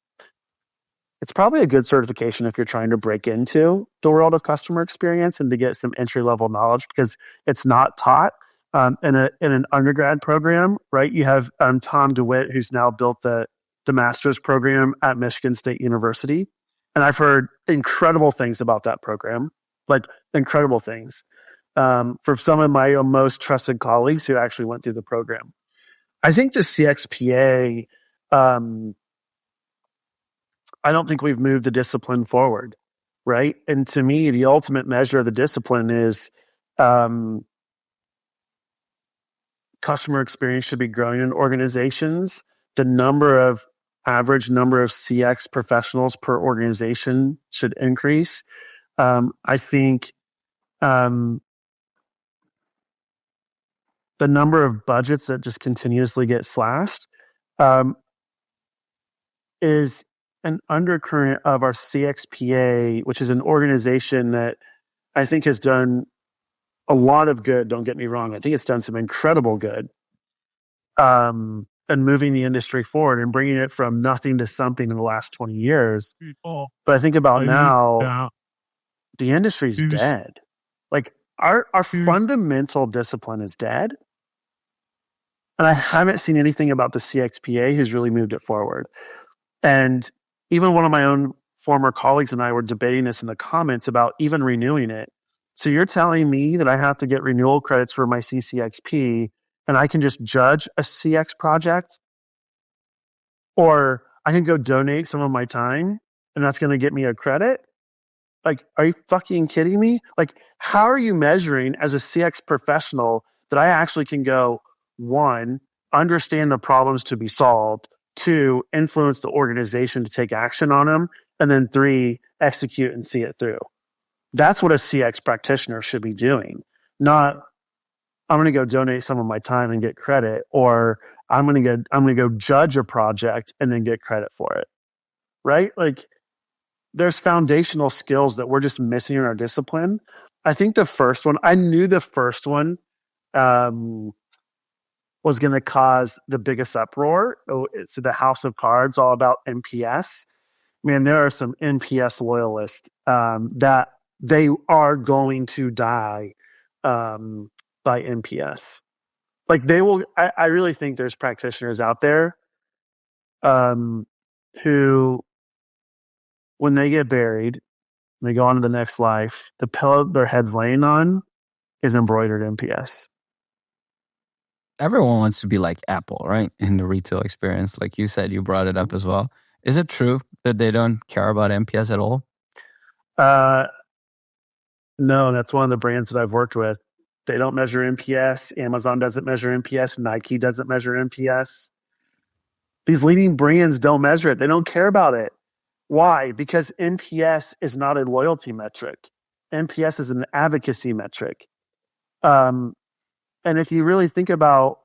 S1: it's probably a good certification if you're trying to break into the world of customer experience and to get some entry level knowledge because it's not taught in an undergrad program, right? You have Tom DeWitt, who's now built the master's program at Michigan State University, and I've heard incredible things about that program, like incredible things from some of my most trusted colleagues who actually went through the program. I think the CXPA, I don't think we've moved the discipline forward, right? And to me, the ultimate measure of the discipline is customer experience should be growing in organizations. The average number of CX professionals per organization should increase. I think the number of budgets that just continuously get slashed is an undercurrent of our CXPA, which is an organization that I think has done a lot of good. Don't get me wrong. I think it's done some incredible good and moving the industry forward and bringing it from nothing to something in the last 20 years. But I think about now, the industry's dead. Like our fundamental discipline is dead. And I haven't seen anything about the CXPA who's really moved it forward. And even one of my own former colleagues and I were debating this in the comments about even renewing it. So you're telling me that I have to get renewal credits for my CCXP and I can just judge a CX project? Or I can go donate some of my time and that's going to get me a credit? Like, are you fucking kidding me? Like, how are you measuring as a CX professional that I actually can go, 1, understand the problems to be solved, 2, influence the organization to take action on them, and then 3, execute and see it through? That's what a CX practitioner should be doing. Not, I'm going to go donate some of my time and get credit, or I'm going to go judge a project and then get credit for it. Right? Like, there's foundational skills that we're just missing in our discipline. I think I knew the first one was going to cause the biggest uproar. It's the House of Cards, all about NPS. Man, there are some NPS loyalists that they are going to die by NPS. Like they will. I really think there's practitioners out there um, who, when they get buried, they go on to the next life, the pillow their head's laying on is embroidered NPS.
S3: Everyone wants to be like Apple, right? In the retail experience, like you said, you brought it up as well. Is it true that they don't care about NPS at all?
S1: No, that's one of the brands that I've worked with. They don't measure NPS. Amazon doesn't measure NPS. Nike doesn't measure NPS. These leading brands don't measure it. They don't care about it. Why? Because NPS is not a loyalty metric. NPS is an advocacy metric. And if you really think about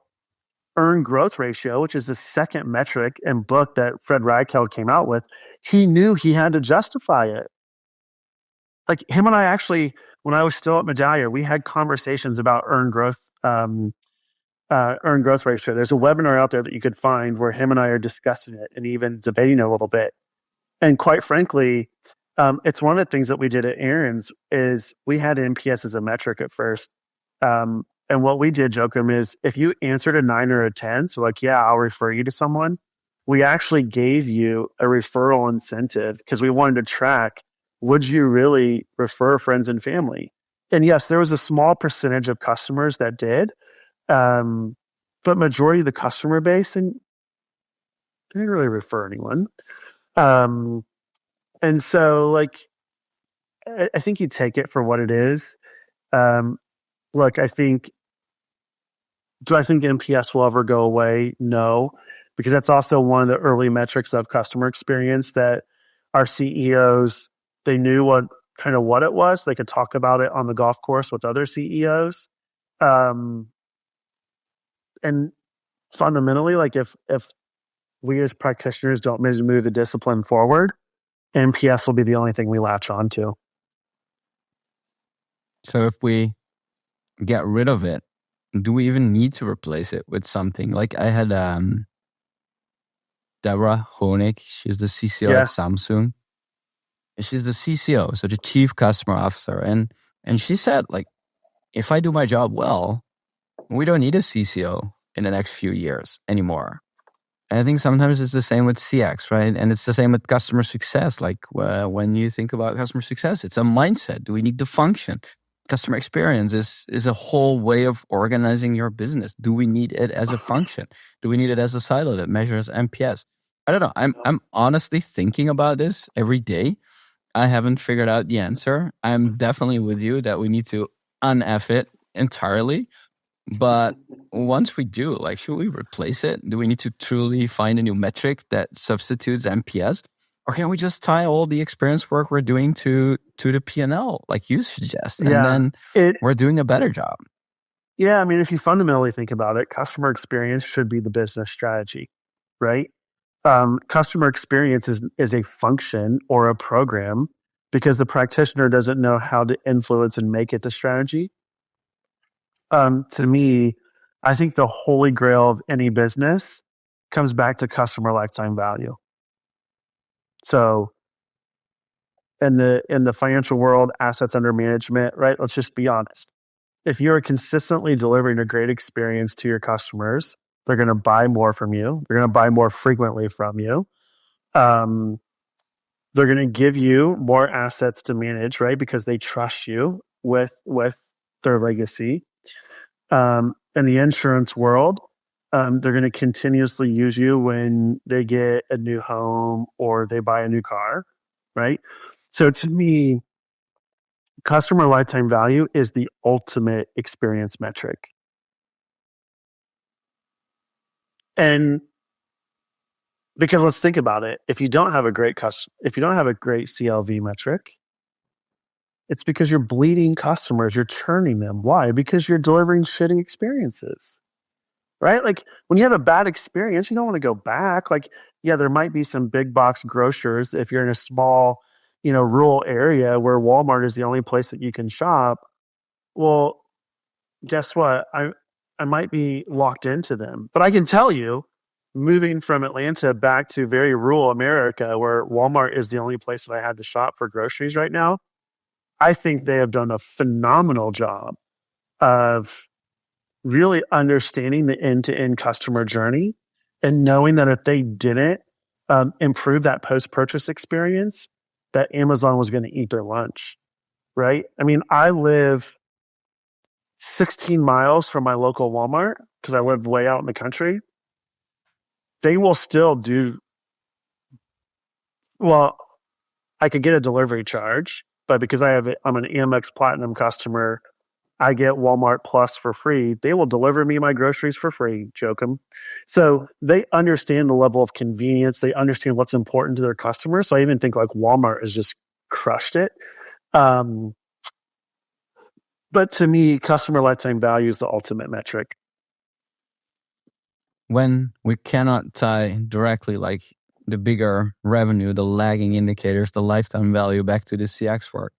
S1: earned growth ratio, which is the second metric and book that Fred Reichheld came out with, he knew he had to justify it. Like him and I actually, when I was still at Medallia, we had conversations about earned growth ratio. There's a webinar out there that you could find where him and I are discussing it and even debating a little bit. And quite frankly, it's one of the things that we did at Aaron's is we had NPS as a metric at first. And what we did, Joachim, is if you answered a 9 or a 10, so like, yeah, I'll refer you to someone, we actually gave you a referral incentive because we wanted to track, would you really refer friends and family? And yes, there was a small percentage of customers that did, but majority of the customer base, and they didn't really refer anyone. And so, like, I think you take it for what it is. Look, do I think NPS will ever go away? No, because that's also one of the early metrics of customer experience that our CEOs, they knew what it was. They could talk about it on the golf course with other CEOs. And fundamentally, like if we as practitioners don't move the discipline forward, NPS will be the only thing we latch on to.
S3: So if we get rid of it, do we even need to replace it with something? Like I had Deborah Honig, she's the CCO at Samsung. And she's the CCO, so the Chief Customer Officer. And she said, like, if I do my job well, we don't need a CCO in the next few years anymore. And I think sometimes it's the same with CX, right? And it's the same with customer success. Like when you think about customer success, it's a mindset. Do we need the function? Customer experience is a whole way of organizing your business. Do we need it as a function? Do we need it as a silo that measures NPS? I don't know. I'm honestly thinking about this every day. I haven't figured out the answer. I'm definitely with you that we need to un-F it entirely. But once we do, like, should we replace it? Do we need to truly find a new metric that substitutes NPS? Or can we just tie all the experience work we're doing to the P&L, like you suggest, and then we're doing a better job?
S1: Yeah, I mean, if you fundamentally think about it, customer experience should be the business strategy, right? Customer experience is a function or a program because the practitioner doesn't know how to influence and make it the strategy. To me, I think the holy grail of any business comes back to customer lifetime value. So in the financial world, assets under management, right? Let's just be honest. If you're consistently delivering a great experience to your customers, they're going to buy more from you. They're going to buy more frequently from you. They're going to give you more assets to manage, right? Because they trust you with their legacy. In the insurance world, they're going to continuously use you when they get a new home or they buy a new car, right? So to me, customer lifetime value is the ultimate experience metric. And because let's think about it, if you don't have a great CLV metric, it's because you're bleeding customers, you're churning them. Why? Because you're delivering shitty experiences. Right? Like when you have a bad experience, you don't want to go back. Like, yeah, there might be some big box grocers if you're in a small, rural area where Walmart is the only place that you can shop. Well, guess what? I might be locked into them. But I can tell you, moving from Atlanta back to very rural America where Walmart is the only place that I had to shop for groceries right now, I think they have done a phenomenal job of really understanding the end-to-end customer journey and knowing that if they didn't improve that post-purchase experience, that Amazon was going to eat their lunch, right? I mean, I live 16 miles from my local Walmart because I live way out in the country. They will still do, well, I could get a delivery charge, but because I'm an Amex Platinum customer, I get Walmart Plus for free. They will deliver me my groceries for free, Jokum. So they understand the level of convenience. They understand what's important to their customers. So I even think like Walmart has just crushed it. But to me, customer lifetime value is the ultimate metric.
S3: When we cannot tie directly like the bigger revenue, the lagging indicators, the lifetime value back to the CX work,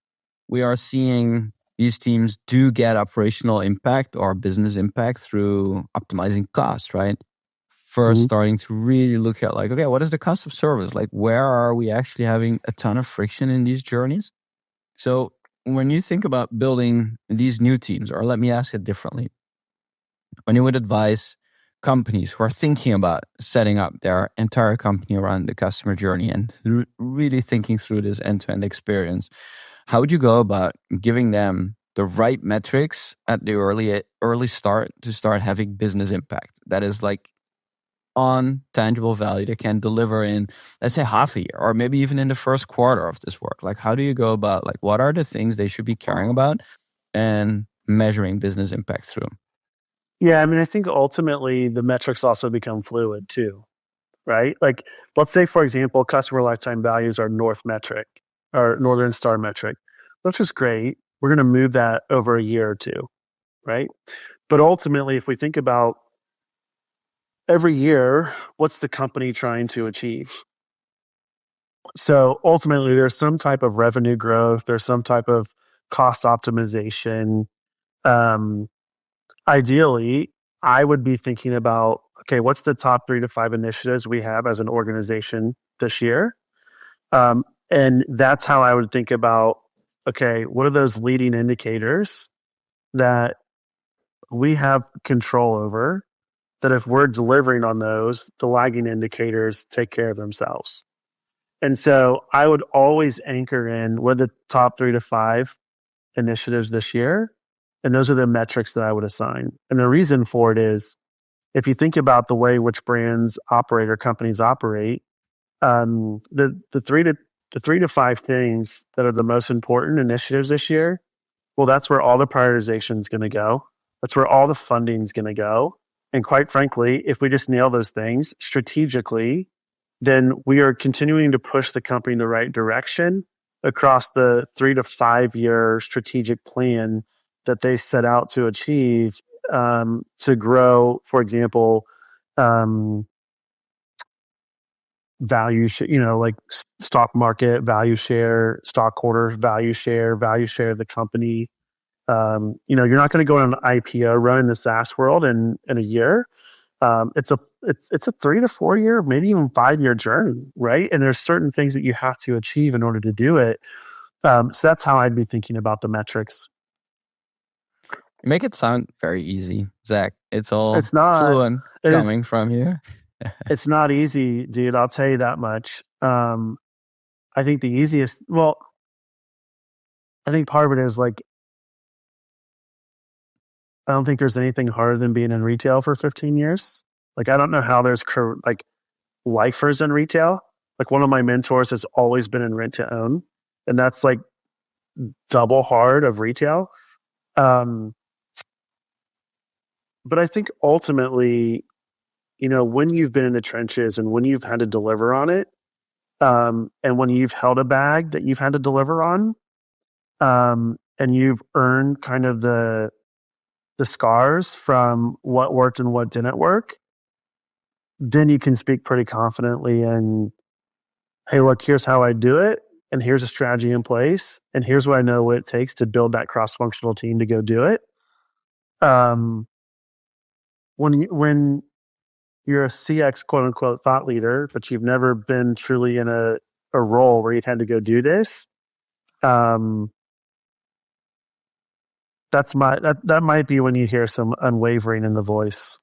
S3: we are seeing these teams do get operational impact or business impact through optimizing costs, right? First, starting to really look at like, okay, what is the cost of service? Like, where are we actually having a ton of friction in these journeys? So when you think about building these new teams, or let me ask it differently, when you would advise companies who are thinking about setting up their entire company around the customer journey and really thinking through this end-to-end experience, how would you go about giving them the right metrics at the early start to start having business impact? That is like on tangible value that can deliver in, let's say, half a year, or maybe even in the first quarter of this work. Like, how do you go about, like, what are the things they should be caring about and measuring business impact through?
S1: Yeah, I mean, I think ultimately the metrics also become fluid too, right? Like, let's say, for example, customer lifetime values are North metric or Northern Star metric, which is great. We're going to move that over a year or two, right? But ultimately, if we think about every year, what's the company trying to achieve? So ultimately, there's some type of revenue growth, there's some type of cost optimization. Ideally, I would be thinking about, okay, what's the top 3 to 5 initiatives we have as an organization this year? And that's how I would think about, okay, what are those leading indicators that we have control over, that if we're delivering on those, the lagging indicators take care of themselves. And so I would always anchor in what are the top 3 to 5 initiatives this year. And those are the metrics that I would assign. And the reason for it is, if you think about the way which brands operate or companies operate, the 3 to 5 things that are the most important initiatives this year, well, that's where all the prioritization is going to go. That's where all the funding is going to go. And quite frankly, if we just nail those things strategically, then we are continuing to push the company in the right direction across the 3 to 5 year strategic plan that they set out to achieve, to grow, for example, value, like stock market value share, stockholders value share of the company. You're not going to go on an IPO run in the SaaS world in a year. It's a 3 to 4 year, maybe even 5 year journey, right? And there's certain things that you have to achieve in order to do it. So that's how I'd be thinking about the metrics.
S3: You make it sound very easy, Zach. It's all
S1: It's not
S3: fluent coming from you.
S1: It's not easy, dude. I'll tell you that much. I think the easiest, I think part of it is like, I don't think there's anything harder than being in retail for 15 years. Like, I don't know how there's like lifers in retail. Like, one of my mentors has always been in rent to own, and that's like double hard of retail. But I think ultimately, when you've been in the trenches and when you've had to deliver on it, and when you've held a bag that you've had to deliver on, and you've earned kind of the scars from what worked and what didn't work, then you can speak pretty confidently and, hey, look, here's how I do it, and here's a strategy in place, and here's what I know what it takes to build that cross-functional team to go do it. When you're a CX quote unquote thought leader, but you've never been truly in a role where you've had to go do this, that might be when you hear some unwavering in the voice.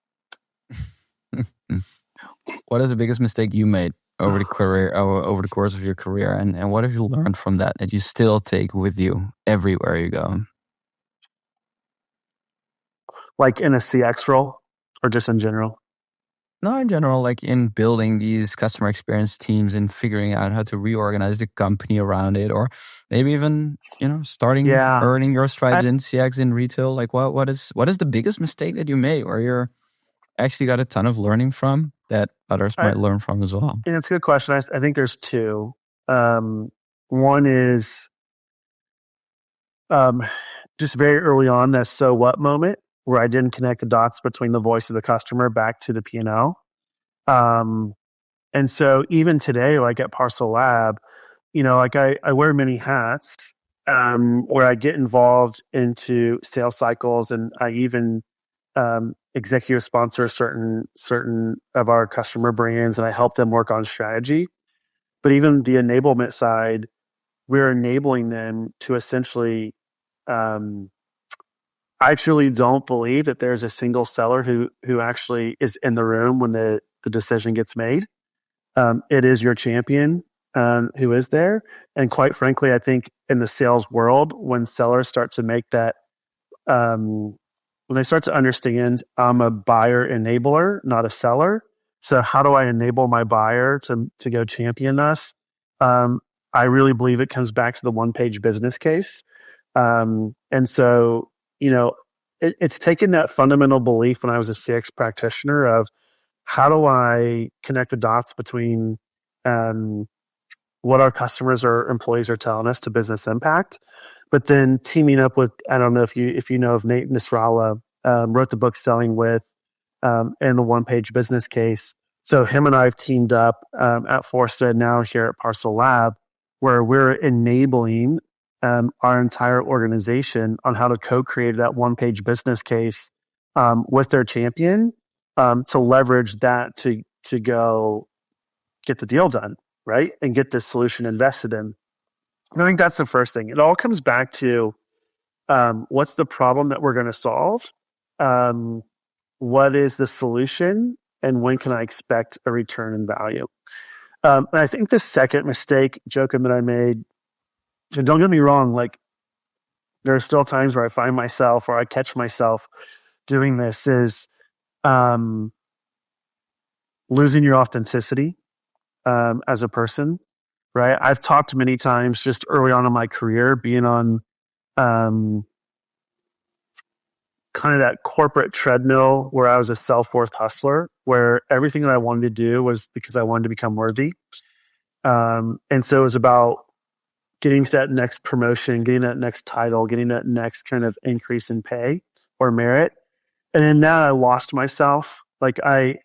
S3: What is the biggest mistake you made over the career, over the course of your career, and what have you learned from that you still take with you everywhere you go?
S1: Like in a CX role or just in general?
S3: No, in general, like in building these customer experience teams and figuring out how to reorganize the company around it, or maybe even starting
S1: Yeah.
S3: earning your stripes
S1: I,
S3: in CX in retail. Like what is the biggest mistake that you made, or you're actually got a ton of learning from that others
S1: I,
S3: might learn from as well?
S1: and it's a good question. I think there's two. One is um, just very early on, that so what moment where I didn't connect the dots between the voice of the customer back to the P&L. Um, and so even today, like at Parcel Lab, like I wear many hats, where I get involved into sales cycles, and I even executive sponsor certain of our customer brands, and I help them work on strategy. But even the enablement side, we're enabling them to essentially. I truly don't believe that there's a single seller who actually is in the room when the decision gets made. It is your champion who is there, and quite frankly, I think in the sales world, when sellers start to make that, when they start to understand I'm a buyer enabler, not a seller. So how do I enable my buyer to go champion us? I really believe it comes back to the one-page business case. And so, it's taken that fundamental belief when I was a CX practitioner of how do I connect the dots between what our customers or employees are telling us to business impact, but then teaming up with, I don't know if you know of Nate Nasrallah, wrote the book Selling With, and the one-page business case. So him and I have teamed up at Forstead, now here at Parcel Lab, where we're enabling our entire organization on how to co-create that one-page business case with their champion, to leverage that to go get the deal done, right? And get this solution invested in. I think that's the first thing. It all comes back to what's the problem that we're going to solve? What is the solution? And when can I expect a return in value? And I think the second mistake, Joachim, that I made, and don't get me wrong, like there are still times where I find myself or I catch myself doing this, is losing your authenticity as a person, right? I've talked many times just early on in my career, being on kind of that corporate treadmill where I was a self-worth hustler, where everything that I wanted to do was because I wanted to become worthy. And so it was about getting to that next promotion, getting that next title, getting that next kind of increase in pay or merit. And in that, I lost myself. Like I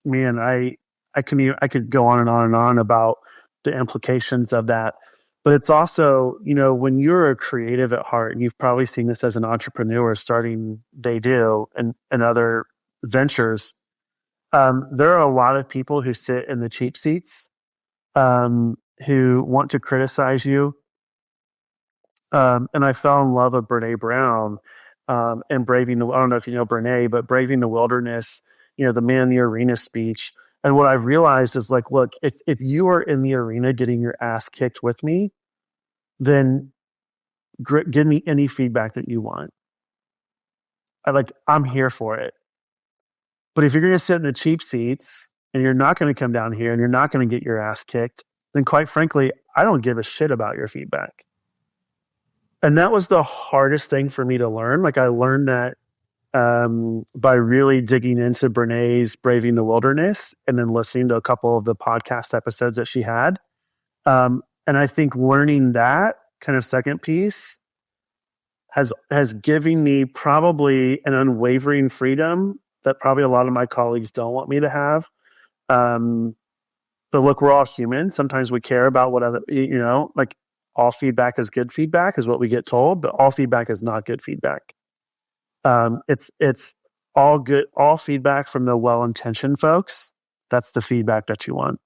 S1: could go on and on and on about the implications of that. But it's also, when you're a creative at heart, and you've probably seen this as an entrepreneur starting They Do and other ventures, there are a lot of people who sit in the cheap seats, who want to criticize you. And I fell in love with Brene Brown, and I don't know if you know Brene, but Braving the Wilderness, the Man in the Arena speech. And what I've realized is, like, look, if you are in the arena getting your ass kicked with me, then give me any feedback that you want. I'm here for it. But if you're going to sit in the cheap seats and you're not going to come down here and you're not going to get your ass kicked, then quite frankly, I don't give a shit about your feedback. And that was the hardest thing for me to learn. Like, I learned that by really digging into Brene's Braving the Wilderness and then listening to a couple of the podcast episodes that she had. And I think learning that kind of second piece has given me probably an unwavering freedom that probably a lot of my colleagues don't want me to have. But look, we're all human. Sometimes we care about what other, like, all feedback is good feedback is what we get told, but all feedback is not good feedback. It's all good, all feedback from the well-intentioned folks. That's the feedback that you want.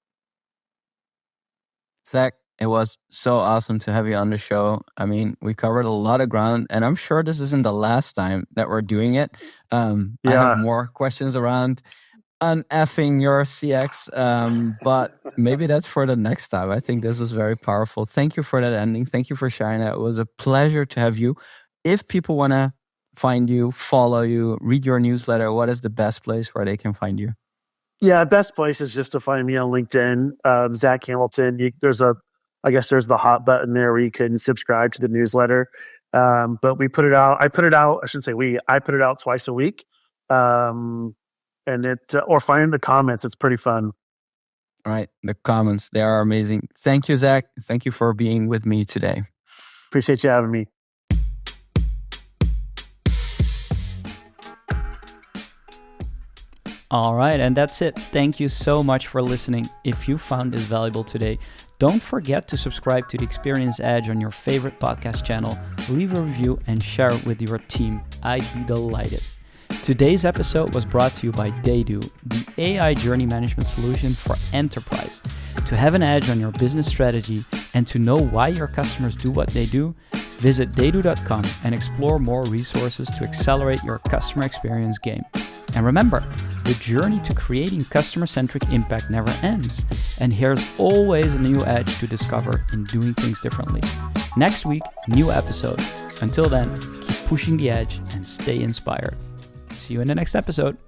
S3: Zach, it was so awesome to have you on the show. I mean, we covered a lot of ground, and I'm sure this isn't the last time that we're doing it. I have more questions around uneffing your CX, but maybe that's for the next time. I think this was very powerful. Thank you for that ending. Thank you for sharing that. It was a pleasure to have you. If people want to find you, follow you, read your newsletter, what is the best place where they can find you?
S1: Yeah, best place is just to find me on LinkedIn, Zack Hamilton. I guess there's the hot button there where you can subscribe to the newsletter. But we put it out. I shouldn't say we. I put it out twice a week. Or find the comments. It's pretty fun.
S3: All right, the comments, they are amazing. Thank you, Zack. Thank you for being with me today.
S1: Appreciate you having me.
S2: All right, and that's it. Thank you so much for listening. If you found this valuable today, don't forget to subscribe to the Experience Edge on your favorite podcast channel, leave a review, and share it with your team. I'd be delighted. Today's episode was brought to you by Daydo, the AI journey management solution for enterprise. To have an edge on your business strategy and to know why your customers do what they do, visit daydo.com and explore more resources to accelerate your customer experience game. And remember, the journey to creating customer-centric impact never ends, and here's always a new edge to discover in doing things differently. Next week, new episode. Until then, keep pushing the edge and stay inspired. See you in the next episode.